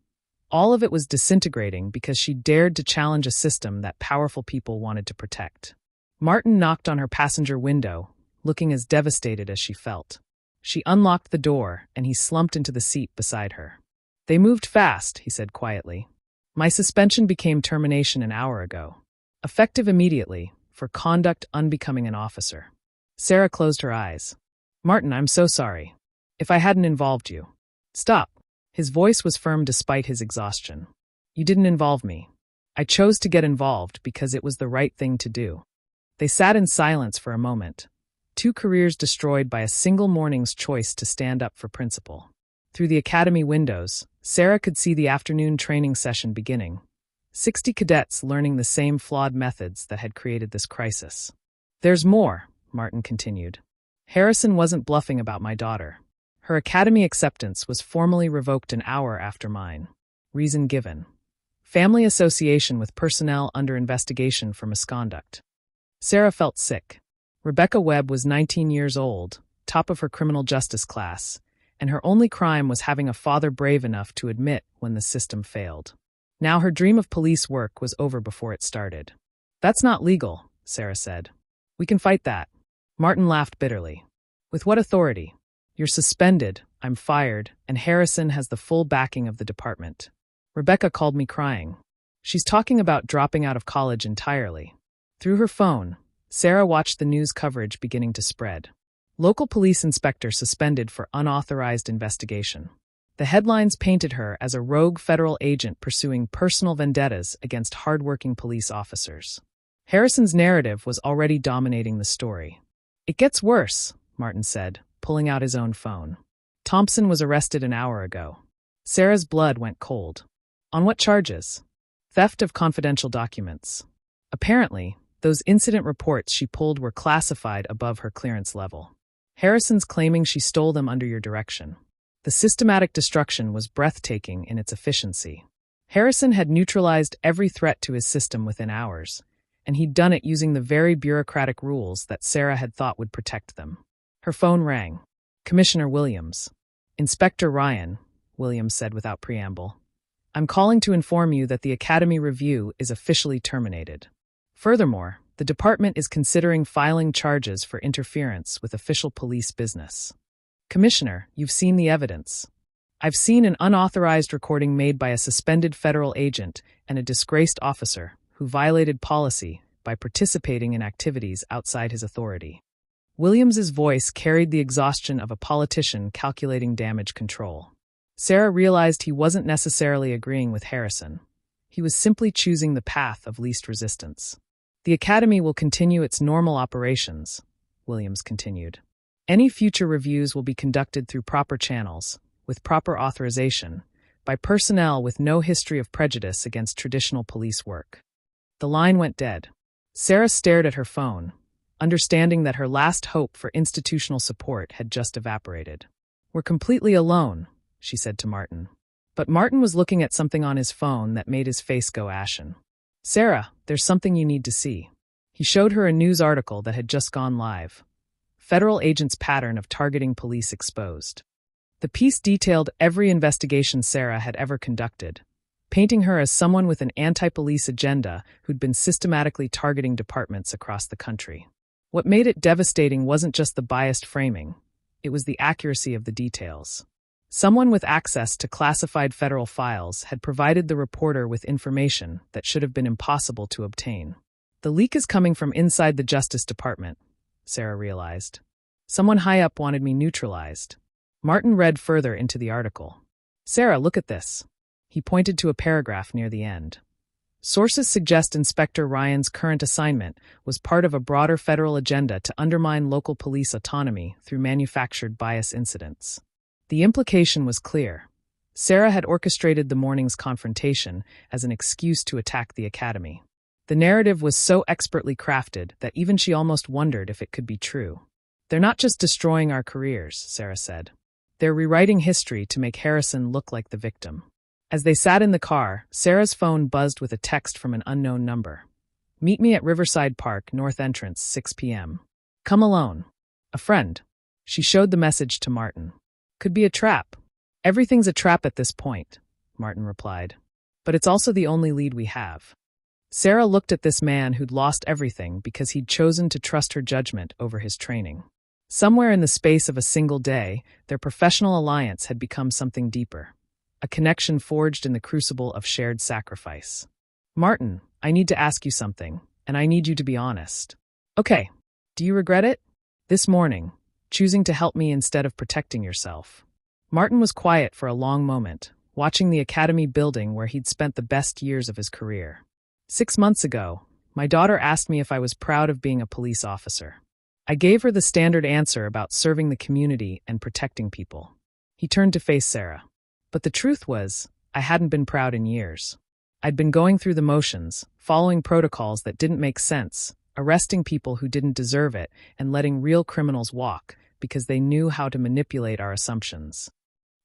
Speaker 1: All of it was disintegrating because she dared to challenge a system that powerful people wanted to protect. Martin knocked on her passenger window, looking as devastated as she felt. She unlocked the door, and he slumped into the seat beside her. They moved fast, he said quietly. My suspension became termination an hour ago. Effective immediately, for conduct unbecoming an officer. Sarah closed her eyes. Martin, I'm so sorry. If I hadn't involved you. Stop. His voice was firm despite his exhaustion. You didn't involve me. I chose to get involved because it was the right thing to do. They sat in silence for a moment. 2 careers destroyed by a single morning's choice to stand up for principle. Through the academy windows, Sarah could see the afternoon training session beginning. 60 cadets learning the same flawed methods that had created this crisis. There's more, Martin continued. Harrison wasn't bluffing about my daughter. Her academy acceptance was formally revoked an hour after mine. Reason given: family association with personnel under investigation for misconduct. Sarah felt sick. Rebecca Webb was 19 years old, top of her criminal justice class, and her only crime was having a father brave enough to admit when the system failed. Now her dream of police work was over before it started. That's not legal, Sarah said. We can fight that. Martin laughed bitterly. With what authority? You're suspended, I'm fired, and Harrison has the full backing of the department. Rebecca called me crying. She's talking about dropping out of college entirely. Through her phone, Sarah watched the news coverage beginning to spread. Local police inspector suspended for unauthorized investigation. The headlines painted her as a rogue federal agent pursuing personal vendettas against hardworking police officers. Harrison's narrative was already dominating the story. It gets worse, Martin said, pulling out his own phone. Thompson was arrested an hour ago. Sarah's blood went cold. On what charges? Theft of confidential documents. Apparently, those incident reports she pulled were classified above her clearance level. Harrison's claiming she stole them under your direction. The systematic destruction was breathtaking in its efficiency. Harrison had neutralized every threat to his system within hours, and he'd done it using the very bureaucratic rules that Sarah had thought would protect them. Her phone rang. Commissioner Williams. Inspector Ryan, Williams said without preamble. I'm calling to inform you that the Academy review is officially terminated. Furthermore, the department is considering filing charges for interference with official police business. Commissioner, you've seen the evidence. I've seen an unauthorized recording made by a suspended federal agent and a disgraced officer who violated policy by participating in activities outside his authority. Williams's voice carried the exhaustion of a politician calculating damage control. Sarah realized he wasn't necessarily agreeing with Harrison. He was simply choosing the path of least resistance. The Academy will continue its normal operations, Williams continued. Any future reviews will be conducted through proper channels, with proper authorization, by personnel with no history of prejudice against traditional police work. The line went dead. Sarah stared at her phone, understanding that her last hope for institutional support had just evaporated. We're completely alone, she said to Martin. But Martin was looking at something on his phone that made his face go ashen. Sarah, there's something you need to see. He showed her a news article that had just gone live. Federal agents' pattern of targeting police exposed. The piece detailed every investigation Sarah had ever conducted, painting her as someone with an anti-police agenda who'd been systematically targeting departments across the country. What made it devastating wasn't just the biased framing, it was the accuracy of the details. Someone with access to classified federal files had provided the reporter with information that should have been impossible to obtain. The leak is coming from inside the Justice Department, Sarah realized. Someone high up wanted me neutralized. Martin read further into the article. Sarah, look at this. He pointed to a paragraph near the end. Sources suggest Inspector Ryan's current assignment was part of a broader federal agenda to undermine local police autonomy through manufactured bias incidents. The implication was clear. Sarah had orchestrated the morning's confrontation as an excuse to attack the Academy. The narrative was so expertly crafted that even she almost wondered if it could be true. They're not just destroying our careers, Sarah said. They're rewriting history to make Harrison look like the victim. As they sat in the car, Sarah's phone buzzed with a text from an unknown number. Meet me at Riverside Park, North Entrance, 6 p.m. Come alone. A friend. She showed the message to Martin. Could be a trap. Everything's a trap at this point, Martin replied. But it's also the only lead we have. Sarah looked at this man who'd lost everything because he'd chosen to trust her judgment over his training. Somewhere in the space of a single day, their professional alliance had become something deeper. A connection forged in the crucible of shared sacrifice. Martin, I need to ask you something, and I need you to be honest. Okay. Do you regret it? This morning, choosing to help me instead of protecting yourself. Martin was quiet for a long moment, watching the Academy building where he'd spent the best years of his career. 6 months ago, my daughter asked me if I was proud of being a police officer. I gave her the standard answer about serving the community and protecting people. He turned to face Sarah. But the truth was, I hadn't been proud in years. I'd been going through the motions, following protocols that didn't make sense, arresting people who didn't deserve it, and letting real criminals walk because they knew how to manipulate our assumptions.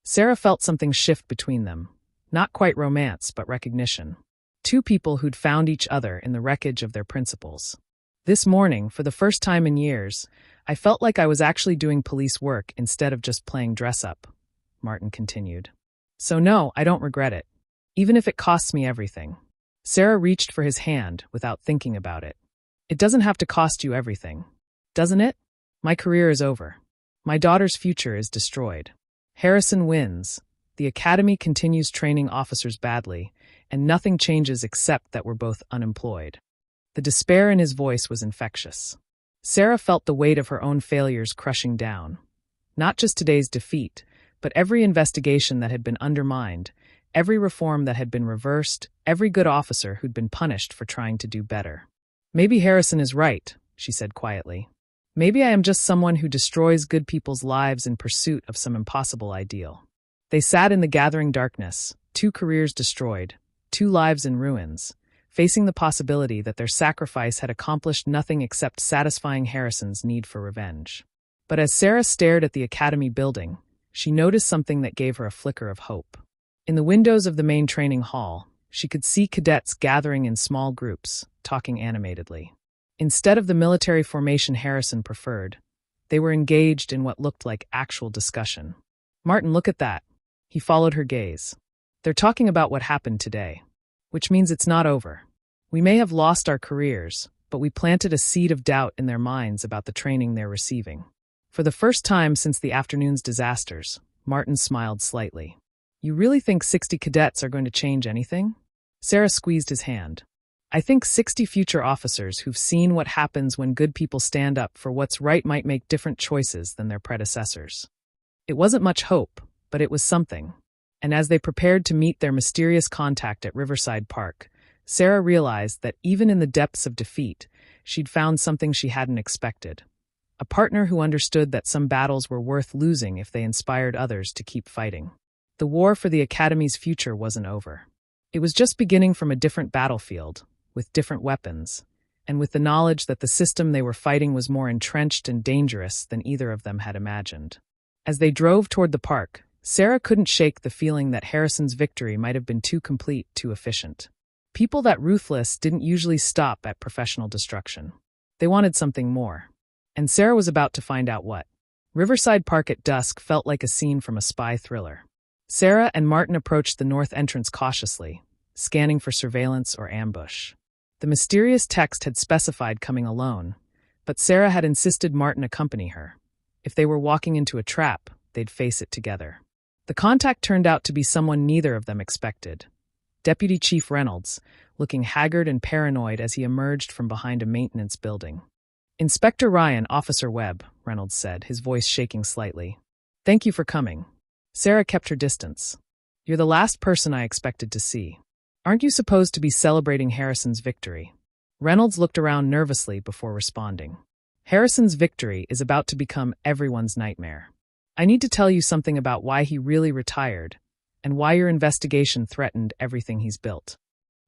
Speaker 1: Sarah felt something shift between them. Not quite romance, but recognition. Two people who'd found each other in the wreckage of their principles. This morning, for the first time in years, I felt like I was actually doing police work instead of just playing dress-up, Martin continued. So no, I don't regret it. Even if it costs me everything. Sarah reached for his hand without thinking about it. It doesn't have to cost you everything. Doesn't it? My career is over. My daughter's future is destroyed. Harrison wins. The Academy continues training officers badly, and nothing changes except that we're both unemployed. The despair in his voice was infectious. Sarah felt the weight of her own failures crushing down. Not just today's defeat, but every investigation that had been undermined, every reform that had been reversed, every good officer who'd been punished for trying to do better. Maybe Harrison is right, she said quietly. Maybe I am just someone who destroys good people's lives in pursuit of some impossible ideal. They sat in the gathering darkness, 2 careers destroyed, 2 lives in ruins, facing the possibility that their sacrifice had accomplished nothing except satisfying Harrison's need for revenge. But as Sarah stared at the Academy building, she noticed something that gave her a flicker of hope. In the windows of the main training hall, she could see cadets gathering in small groups, talking animatedly. Instead of the military formation Harrison preferred, they were engaged in what looked like actual discussion. Martin, look at that. He followed her gaze. They're talking about what happened today, which means it's not over. We may have lost our careers, but we planted a seed of doubt in their minds about the training they're receiving. For the first time since the afternoon's disasters, Martin smiled slightly. You really think 60 cadets are going to change anything? Sarah squeezed his hand. I think 60 future officers who've seen what happens when good people stand up for what's right might make different choices than their predecessors. It wasn't much hope, but it was something. And as they prepared to meet their mysterious contact at Riverside Park, Sarah realized that even in the depths of defeat, she'd found something she hadn't expected. A partner who understood that some battles were worth losing if they inspired others to keep fighting. The war for the Academy's future wasn't over. It was just beginning from a different battlefield, with different weapons, and with the knowledge that the system they were fighting was more entrenched and dangerous than either of them had imagined. As they drove toward the park, Sarah couldn't shake the feeling that Harrison's victory might have been too complete, too efficient. People that ruthless didn't usually stop at professional destruction. They wanted something more. And Sarah was about to find out what. Riverside Park at dusk felt like a scene from a spy thriller. Sarah and Martin approached the north entrance cautiously, scanning for surveillance or ambush. The mysterious text had specified coming alone, but Sarah had insisted Martin accompany her. If they were walking into a trap, they'd face it together. The contact turned out to be someone neither of them expected. Deputy Chief Reynolds, looking haggard and paranoid as he emerged from behind a maintenance building. Inspector Ryan, Officer Webb, Reynolds said, his voice shaking slightly. Thank you for coming. Sarah kept her distance. You're the last person I expected to see. Aren't you supposed to be celebrating Harrison's victory? Reynolds looked around nervously before responding. Harrison's victory is about to become everyone's nightmare. I need to tell you something about why he really retired, and why your investigation threatened everything he's built.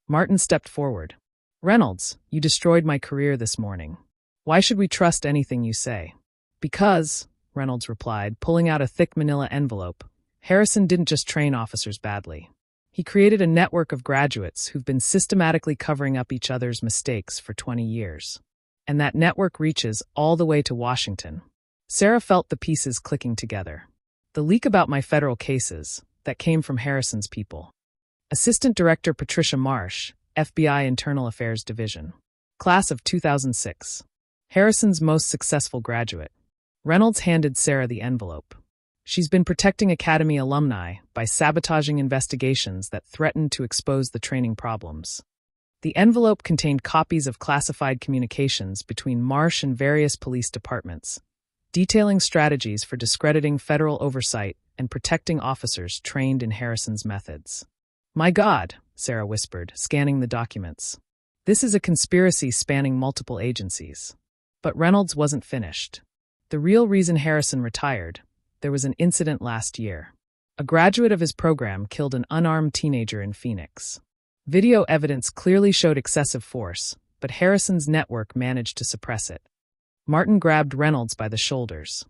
Speaker 1: Martin stepped forward. Reynolds, you destroyed my career this morning. Why should we trust anything you say? Because, Reynolds replied, pulling out a thick manila envelope, Harrison didn't just train officers badly. He created a network of graduates who've been systematically covering up each other's mistakes for 20 years. And that network reaches all the way to Washington. Sarah felt the pieces clicking together. The leak about my federal cases, that came from Harrison's people. Assistant Director Patricia Marsh, FBI Internal Affairs Division. Class of 2006. Harrison's most successful graduate. Reynolds handed Sarah the envelope. She's been protecting Academy alumni by sabotaging investigations that threatened to expose the training problems. The envelope contained copies of classified communications between Marsh and various police departments, detailing strategies for discrediting federal oversight and protecting officers trained in Harrison's methods. My God, Sarah whispered, scanning the documents. This is a conspiracy spanning multiple agencies. But Reynolds wasn't finished. The real reason Harrison retired, there was an incident last year. A graduate of his program killed an unarmed teenager in Phoenix. Video evidence clearly showed excessive force, but Harrison's network managed to suppress it. Martin grabbed Reynolds by the shoulders.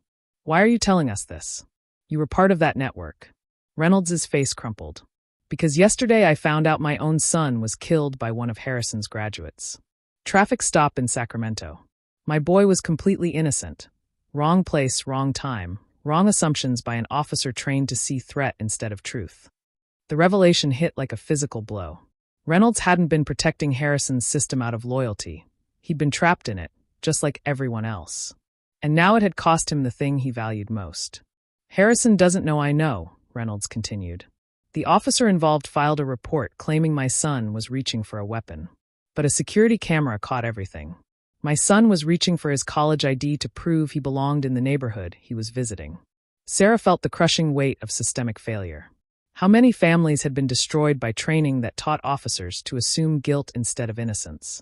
Speaker 1: Why are you telling us this? You were part of that network. Reynolds' face crumpled. Because yesterday I found out my own son was killed by one of Harrison's graduates. Traffic stop in Sacramento. My boy was completely innocent. Wrong place, wrong time, wrong assumptions by an officer trained to see threat instead of truth. The revelation hit like a physical blow. Reynolds hadn't been protecting Harrison's system out of loyalty. He'd been trapped in it, just like everyone else. And now it had cost him the thing he valued most. Harrison doesn't know I know, Reynolds continued. The officer involved filed a report claiming my son was reaching for a weapon. But a security camera caught everything. My son was reaching for his college ID to prove he belonged in the neighborhood he was visiting. Sarah felt the crushing weight of systemic failure. How many families had been destroyed by training that taught officers to assume guilt instead of innocence?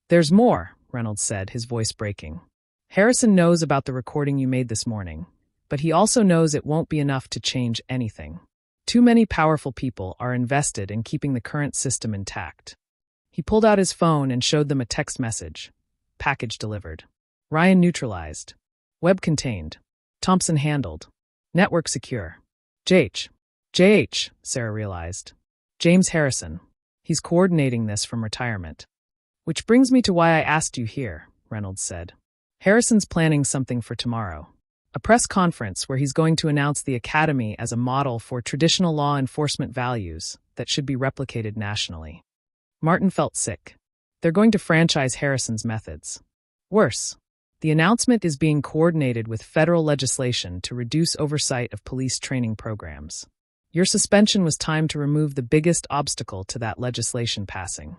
Speaker 1: There's more, Reynolds said, his voice breaking. Harrison knows about the recording you made this morning, but he also knows it won't be enough to change anything. Too many powerful people are invested in keeping the current system intact. He pulled out his phone and showed them a text message. Package delivered. Ryan neutralized. Webb contained. Thompson handled. Network secure. JH, Sarah realized. James Harrison. He's coordinating this from retirement. Which brings me to why I asked you here, Reynolds said. Harrison's planning something for tomorrow. A press conference where he's going to announce the Academy as a model for traditional law enforcement values, that should be replicated nationally. Martin felt sick. They're going to franchise Harrison's methods. Worse, the announcement is being coordinated with federal legislation to reduce oversight of police training programs. Your suspension was timed to remove the biggest obstacle to that legislation passing.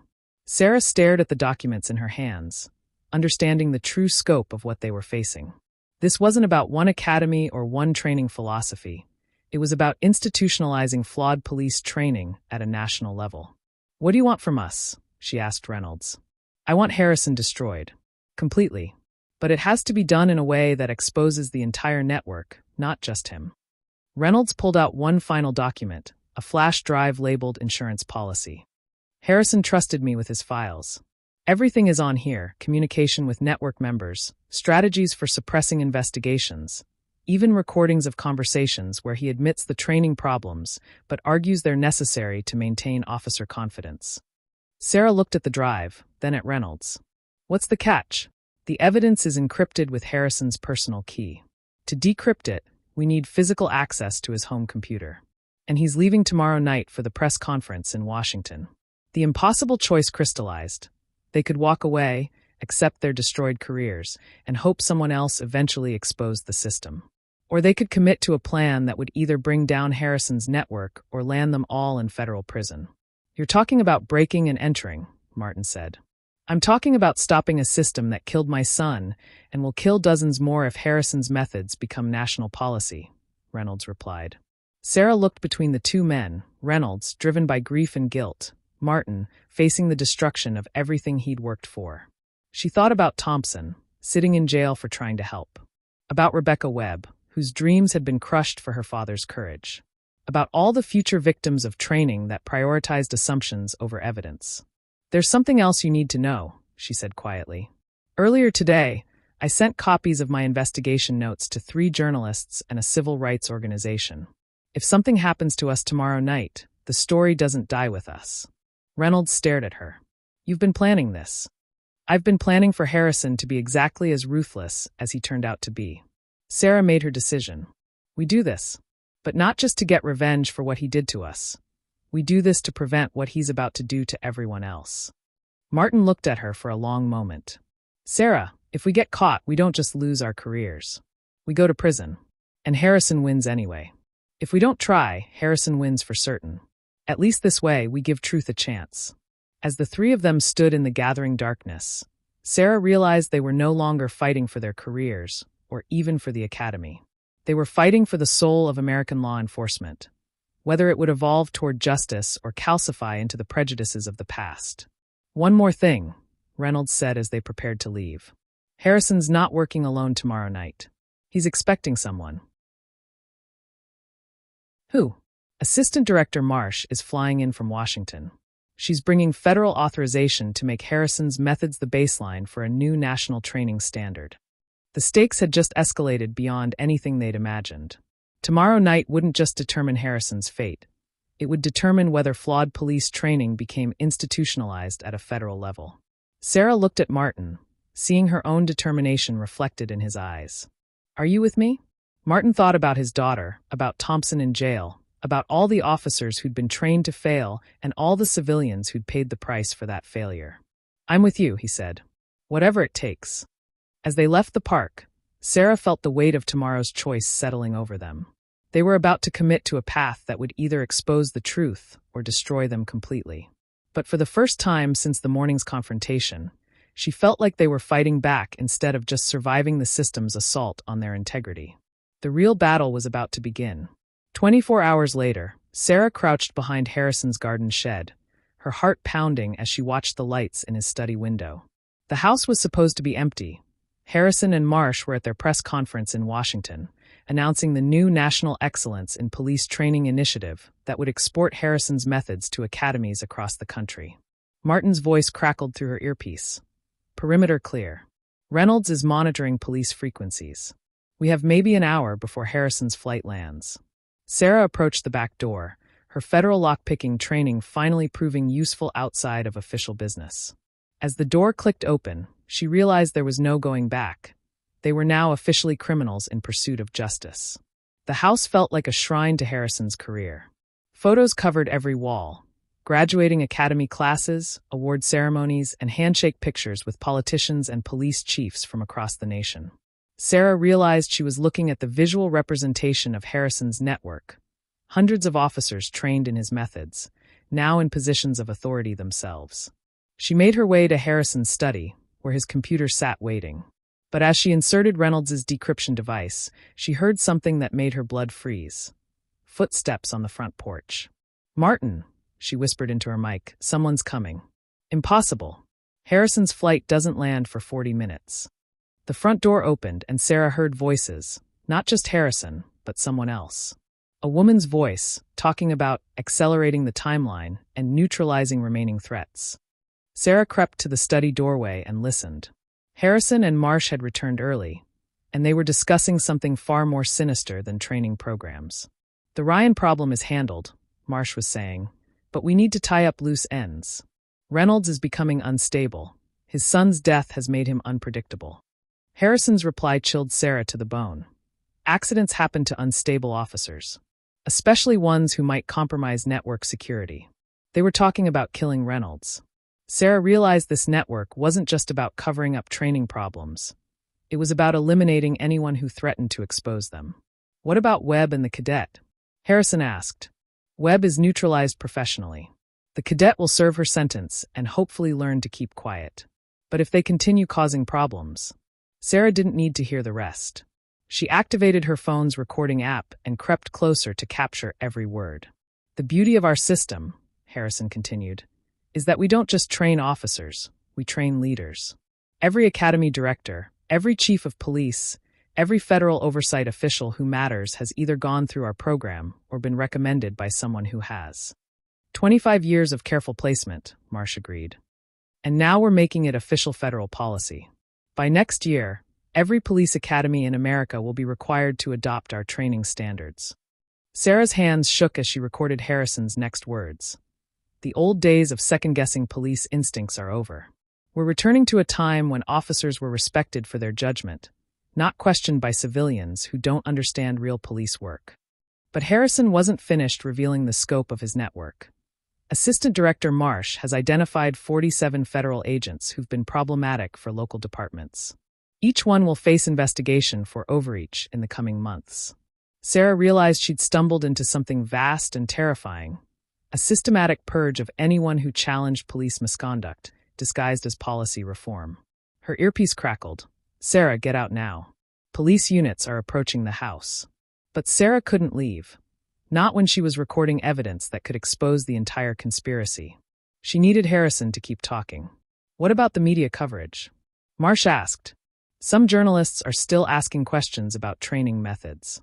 Speaker 1: Sarah stared at the documents in her hands, understanding the true scope of what they were facing. This wasn't about one academy or one training philosophy. It was about institutionalizing flawed police training at a national level. "What do you want from us?" she asked Reynolds. "I want Harrison destroyed. Completely. But it has to be done in a way that exposes the entire network, not just him." Reynolds pulled out one final document, a flash drive labeled insurance policy. "Harrison trusted me with his files. Everything is on here: communication with network members, strategies for suppressing investigations, even recordings of conversations where he admits the training problems but argues they're necessary to maintain officer confidence." Sarah looked at the drive, then at Reynolds. "What's the catch?" "The evidence is encrypted with Harrison's personal key. To decrypt it, we need physical access to his home computer. And he's leaving tomorrow night for the press conference in Washington." The impossible choice crystallized. They could walk away, accept their destroyed careers, and hope someone else eventually exposed the system. Or they could commit to a plan that would either bring down Harrison's network or land them all in federal prison. "You're talking about breaking and entering," Martin said. "I'm talking about stopping a system that killed my son and will kill dozens more if Harrison's methods become national policy," Reynolds replied. Sarah looked between the two men, Reynolds, driven by grief and guilt, Martin, facing the destruction of everything he'd worked for. She thought about Thompson, sitting in jail for trying to help. About Rebecca Webb, whose dreams had been crushed for her father's courage. About all the future victims of training that prioritized assumptions over evidence. "There's something else you need to know," she said quietly. "Earlier today, I sent copies of my investigation notes to 3 journalists and a civil rights organization. If something happens to us tomorrow night, the story doesn't die with us." Reynolds stared at her. "You've been planning this." "I've been planning for Harrison to be exactly as ruthless as he turned out to be." Sarah made her decision. "We do this, but not just to get revenge for what he did to us. We do this to prevent what he's about to do to everyone else." Martin looked at her for a long moment. "Sarah, if we get caught, we don't just lose our careers. We go to prison. And Harrison wins anyway. If we don't try, Harrison wins for certain. At least this way, we give truth a chance." As the 3 of them stood in the gathering darkness, Sarah realized they were no longer fighting for their careers, or even for the academy. They were fighting for the soul of American law enforcement, whether it would evolve toward justice or calcify into the prejudices of the past. "One more thing," Reynolds said as they prepared to leave. "Harrison's not working alone tomorrow night. He's expecting someone." "Who?" Assistant Director Marsh is flying in from Washington. She's bringing federal authorization to make Harrison's methods the baseline for a new national training standard. The stakes had just escalated beyond anything they'd imagined. Tomorrow night wouldn't just determine Harrison's fate. It would determine whether flawed police training became institutionalized at a federal level. Sarah looked at Martin, seeing her own determination reflected in his eyes. "Are you with me?" Martin thought about his daughter, about Thompson in jail, about all the officers who'd been trained to fail and all the civilians who'd paid the price for that failure. "I'm with you," he said. "Whatever it takes." As they left the park, Sarah felt the weight of tomorrow's choice settling over them. They were about to commit to a path that would either expose the truth or destroy them completely. But for the first time since the morning's confrontation, she felt like they were fighting back instead of just surviving the system's assault on their integrity. The real battle was about to begin. 24 hours later, Sarah crouched behind Harrison's garden shed, her heart pounding as she watched the lights in his study window. The house was supposed to be empty. Harrison and Marsh were at their press conference in Washington, announcing the new National Excellence in Police Training initiative that would export Harrison's methods to academies across the country. Martin's voice crackled through her earpiece. "Perimeter clear. Reynolds is monitoring police frequencies. We have maybe an hour before Harrison's flight lands." Sarah approached the back door, her federal lockpicking training finally proving useful outside of official business. As the door clicked open, she realized there was no going back. They were now officially criminals in pursuit of justice. The house felt like a shrine to Harrison's career. Photos covered every wall, graduating academy classes, award ceremonies, and handshake pictures with politicians and police chiefs from across the nation. Sarah realized she was looking at the visual representation of Harrison's network. Hundreds of officers trained in his methods, now in positions of authority themselves. She made her way to Harrison's study, where his computer sat waiting. But as she inserted Reynolds's decryption device, she heard something that made her blood freeze. Footsteps on the front porch. "Martin," she whispered into her mic, "someone's coming." Impossible. Harrison's flight doesn't land for 40 minutes. The front door opened and Sarah heard voices, not just Harrison, but someone else. A woman's voice, talking about accelerating the timeline and neutralizing remaining threats. Sarah crept to the study doorway and listened. Harrison and Marsh had returned early, and they were discussing something far more sinister than training programs. "The Ryan problem is handled," Marsh was saying, "but we need to tie up loose ends. Reynolds is becoming unstable. His son's death has made him unpredictable." Harrison's reply chilled Sarah to the bone. Accidents happen to unstable officers, especially ones who might compromise network security. They were talking about killing Reynolds. Sarah realized this network wasn't just about covering up training problems. It was about eliminating anyone who threatened to expose them. "What about Webb and the cadet?" Harrison asked. "Webb is neutralized professionally. The cadet will serve her sentence and hopefully learn to keep quiet. But if they continue causing problems..." Sarah didn't need to hear the rest. She activated her phone's recording app and crept closer to capture every word. "The beauty of our system," Harrison continued, "is that we don't just train officers, we train leaders. Every academy director, every chief of police, every federal oversight official who matters has either gone through our program or been recommended by someone who has." 25 years of careful placement, Marsh agreed. "And now we're making it official federal policy. By next year, every police academy in America will be required to adopt our training standards." Sarah's hands shook as she recorded Harrison's next words. "The old days of second-guessing police instincts are over. We're returning to a time when officers were respected for their judgment, not questioned by civilians who don't understand real police work." But Harrison wasn't finished revealing the scope of his network. Assistant Director Marsh has identified 47 federal agents who've been problematic for local departments. Each one will face investigation for overreach in the coming months. Sarah realized she'd stumbled into something vast and terrifying. A systematic purge of anyone who challenged police misconduct, disguised as policy reform. Her earpiece crackled. "Sarah, get out now. Police units are approaching the house." But Sarah couldn't leave. Not when she was recording evidence that could expose the entire conspiracy. She needed Harrison to keep talking. "What about the media coverage?" Marsh asked. "Some journalists are still asking questions about training methods."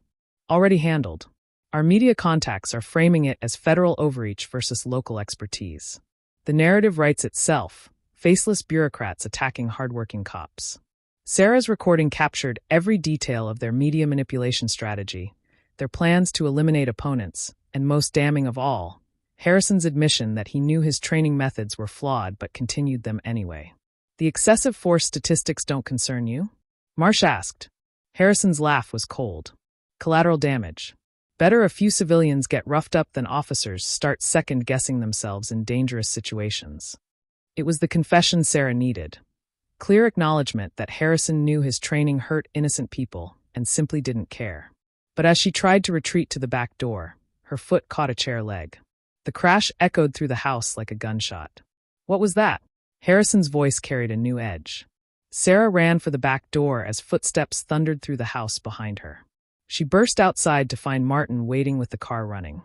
Speaker 1: "Already handled. Our media contacts are framing it as federal overreach versus local expertise. The narrative writes itself, faceless bureaucrats attacking hardworking cops." Sarah's recording captured every detail of their media manipulation strategy, their plans to eliminate opponents, and most damning of all, Harrison's admission that he knew his training methods were flawed but continued them anyway. "The excessive force statistics don't concern you?" Marsh asked. Harrison's laugh was cold. "Collateral damage. Better a few civilians get roughed up than officers start second-guessing themselves in dangerous situations." It was the confession Sarah needed. Clear acknowledgement that Harrison knew his training hurt innocent people and simply didn't care. But as she tried to retreat to the back door, her foot caught a chair leg. The crash echoed through the house like a gunshot. "What was that?" Harrison's voice carried a new edge. Sarah ran for the back door as footsteps thundered through the house behind her. She burst outside to find Martin waiting with the car running.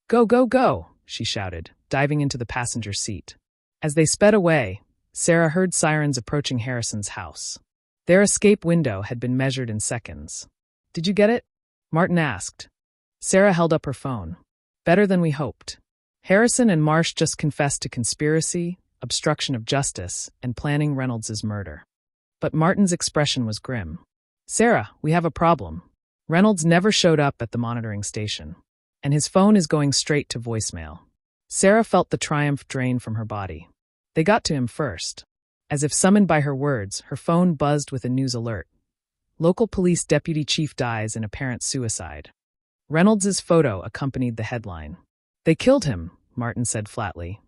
Speaker 1: "Go, go, go," she shouted, diving into the passenger seat. As they sped away, Sarah heard sirens approaching Harrison's house. Their escape window had been measured in seconds. "Did you get it?" Martin asked. Sarah held up her phone. "Better than we hoped. Harrison and Marsh just confessed to conspiracy, obstruction of justice, and planning Reynolds' murder." But Martin's expression was grim. "Sarah, we have a problem. Reynolds never showed up at the monitoring station, and his phone is going straight to voicemail." Sarah felt the triumph drain from her body. They got to him first. As if summoned by her words, her phone buzzed with a news alert. "Local police deputy chief dies in apparent suicide." Reynolds' photo accompanied the headline. "They killed him," Martin said flatly.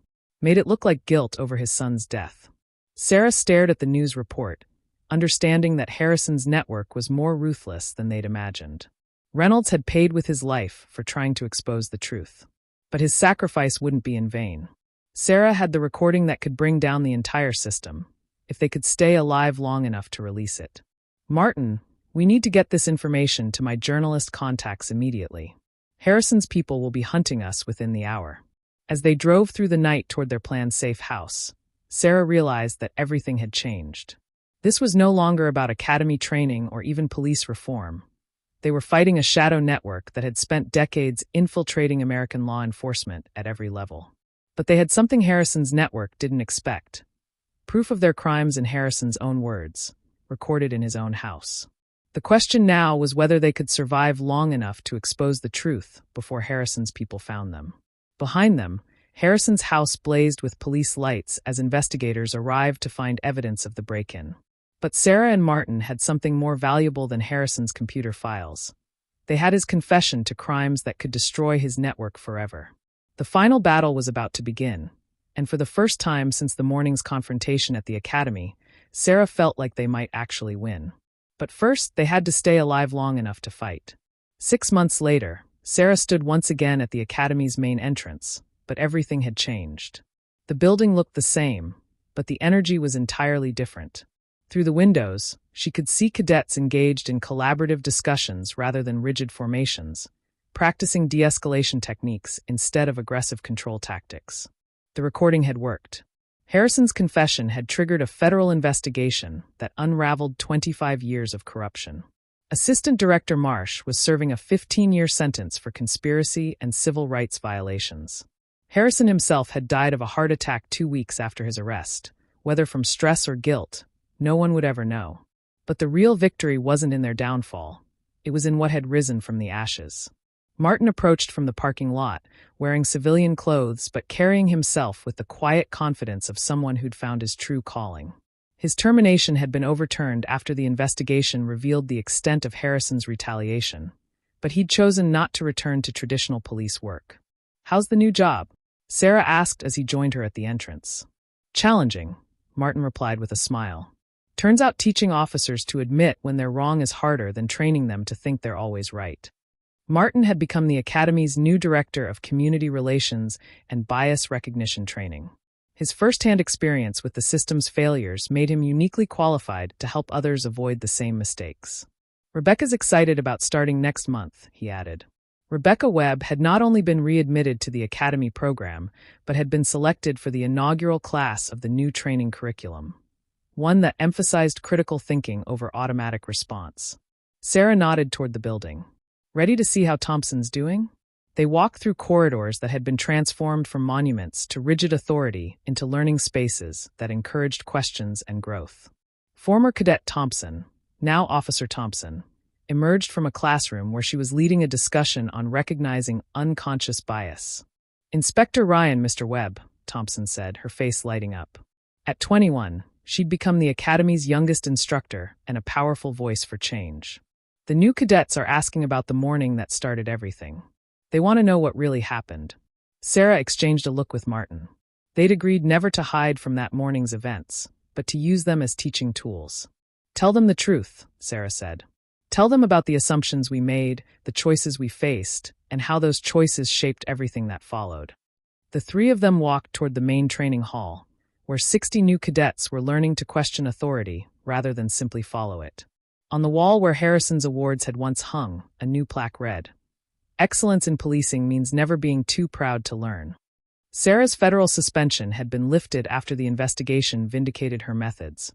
Speaker 1: made it look like guilt over his son's death. Sarah stared at the news report, understanding that Harrison's network was more ruthless than they'd imagined. Reynolds had paid with his life for trying to expose the truth. But his sacrifice wouldn't be in vain. Sarah had the recording that could bring down the entire system, if they could stay alive long enough to release it. "Martin, we need to get this information to my journalist contacts immediately. Harrison's people will be hunting us within the hour." As they drove through the night toward their planned safe house, Sarah realized that everything had changed. This was no longer about academy training or even police reform. They were fighting a shadow network that had spent decades infiltrating American law enforcement at every level. But they had something Harrison's network didn't expect: proof of their crimes in Harrison's own words, recorded in his own house. The question now was whether they could survive long enough to expose the truth before Harrison's people found them. Behind them, Harrison's house blazed with police lights as investigators arrived to find evidence of the break-in. But Sarah and Martin had something more valuable than Harrison's computer files. They had his confession to crimes that could destroy his network forever. The final battle was about to begin, and for the first time since the morning's confrontation at the academy, Sarah felt like they might actually win. But first, they had to stay alive long enough to fight. 6 months later, Sarah stood once again at the academy's main entrance, but everything had changed. The building looked the same, but the energy was entirely different. Through the windows, she could see cadets engaged in collaborative discussions rather than rigid formations, practicing de-escalation techniques instead of aggressive control tactics. The recording had worked. Harrison's confession had triggered a federal investigation that unraveled 25 years of corruption. Assistant Director Marsh was serving a 15-year sentence for conspiracy and civil rights violations. Harrison himself had died of a heart attack 2 weeks after his arrest. Whether from stress or guilt, no one would ever know. But the real victory wasn't in their downfall. It was in what had risen from the ashes. Martin approached from the parking lot, wearing civilian clothes but carrying himself with the quiet confidence of someone who'd found his true calling. His termination had been overturned after the investigation revealed the extent of Harrison's retaliation, but he'd chosen not to return to traditional police work. "How's the new job?" Sarah asked as he joined her at the entrance. "Challenging," Martin replied with a smile. "Turns out teaching officers to admit when they're wrong is harder than training them to think they're always right." Martin had become the Academy's new Director of Community Relations and Bias Recognition Training. His first-hand experience with the system's failures made him uniquely qualified to help others avoid the same mistakes. "Rebecca's excited about starting next month," he added. Rebecca Webb had not only been readmitted to the Academy program, but had been selected for the inaugural class of the new training curriculum, one that emphasized critical thinking over automatic response. Sarah nodded toward the building. "Ready to see how Thompson's doing?" They walked through corridors that had been transformed from monuments to rigid authority into learning spaces that encouraged questions and growth. Former Cadet Thompson, now Officer Thompson, emerged from a classroom where she was leading a discussion on recognizing unconscious bias. "Inspector Ryan, Mr. Webb," Thompson said, her face lighting up. At 21, she'd become the Academy's youngest instructor and a powerful voice for change. "The new cadets are asking about the morning that started everything. They want to know what really happened." Sarah exchanged a look with Martin. They'd agreed never to hide from that morning's events, but to use them as teaching tools. "Tell them the truth," Sarah said. "Tell them about the assumptions we made, the choices we faced, and how those choices shaped everything that followed." The three of them walked toward the main training hall, where 60 new cadets were learning to question authority rather than simply follow it. On the wall where Harrison's awards had once hung, a new plaque read, "Excellence in policing means never being too proud to learn." Sarah's federal suspension had been lifted after the investigation vindicated her methods,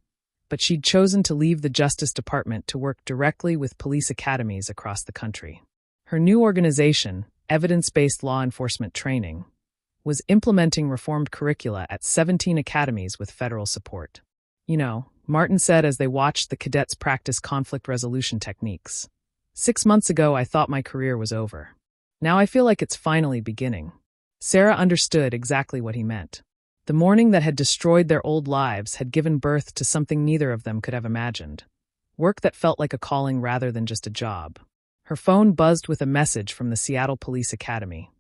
Speaker 1: but she'd chosen to leave the Justice Department to work directly with police academies across the country. Her new organization, Evidence-Based Law Enforcement Training, was implementing reformed curricula at 17 academies with federal support. "You know," Martin said as they watched the cadets practice conflict resolution techniques, "6 months ago I thought my career was over. Now I feel like it's finally beginning." Sarah understood exactly what he meant. The morning that had destroyed their old lives had given birth to something neither of them could have imagined. Work that felt like a calling rather than just a job. Her phone buzzed with a message from the Seattle Police Academy.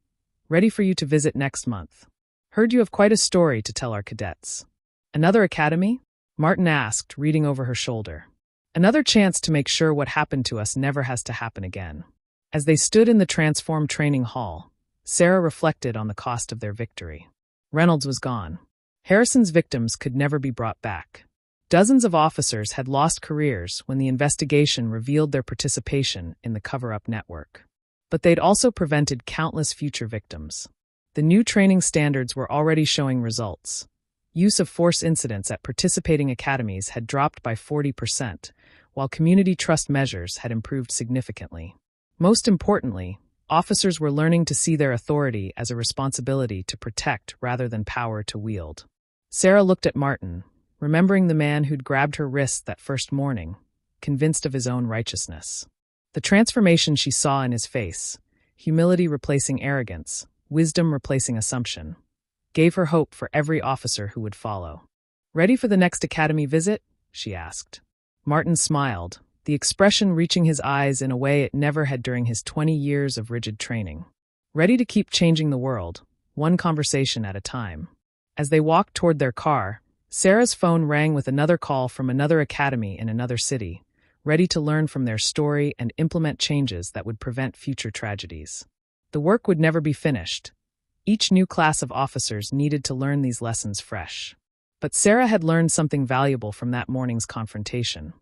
Speaker 1: "Ready for you to visit next month." Heard you have quite a story to tell our cadets. Another academy? Martin asked, reading over her shoulder. Another chance to make sure what happened to us never has to happen again. As they stood in the transformed training hall, Sarah reflected on the cost of their victory. Reynolds was gone. Harrison's victims could never be brought back. Dozens of officers had lost careers when the investigation revealed their participation in the cover-up network. But they'd also prevented countless future victims. The new training standards were already showing results. Use of force incidents at participating academies had dropped by 40%, while community trust measures had improved significantly. Most importantly, officers were learning to see their authority as a responsibility to protect rather than power to wield. Sarah looked at Martin, remembering the man who'd grabbed her wrist that first morning, convinced of his own righteousness. The transformation she saw in his face, humility replacing arrogance, wisdom replacing assumption, gave her hope for every officer who would follow. "Ready for the next academy visit?" she asked. Martin smiled, the expression reaching his eyes in a way it never had during his 20 years of rigid training. Ready to keep changing the world, one conversation at a time. As they walked toward their car, Sarah's phone rang with another call from another academy in another city, ready to learn from their story and implement changes that would prevent future tragedies. The work would never be finished. Each new class of officers needed to learn these lessons fresh. But Sarah had learned something valuable from that morning's confrontation.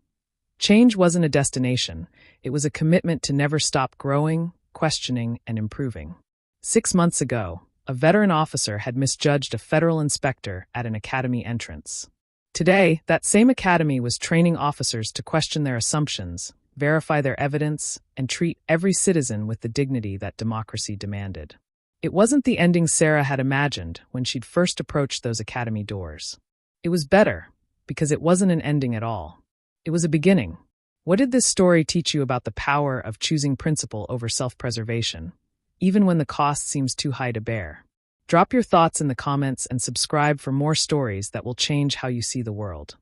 Speaker 1: Change wasn't a destination, it was a commitment to never stop growing, questioning, and improving. 6 months ago, a veteran officer had misjudged a federal inspector at an academy entrance. Today, that same academy was training officers to question their assumptions, verify their evidence, and treat every citizen with the dignity that democracy demanded. It wasn't the ending Sarah had imagined when she'd first approached those academy doors. It was better, because it wasn't an ending at all. It was a beginning. What did this story teach you about the power of choosing principle over self-preservation, even when the cost seems too high to bear? Drop your thoughts in the comments and subscribe for more stories that will change how you see the world.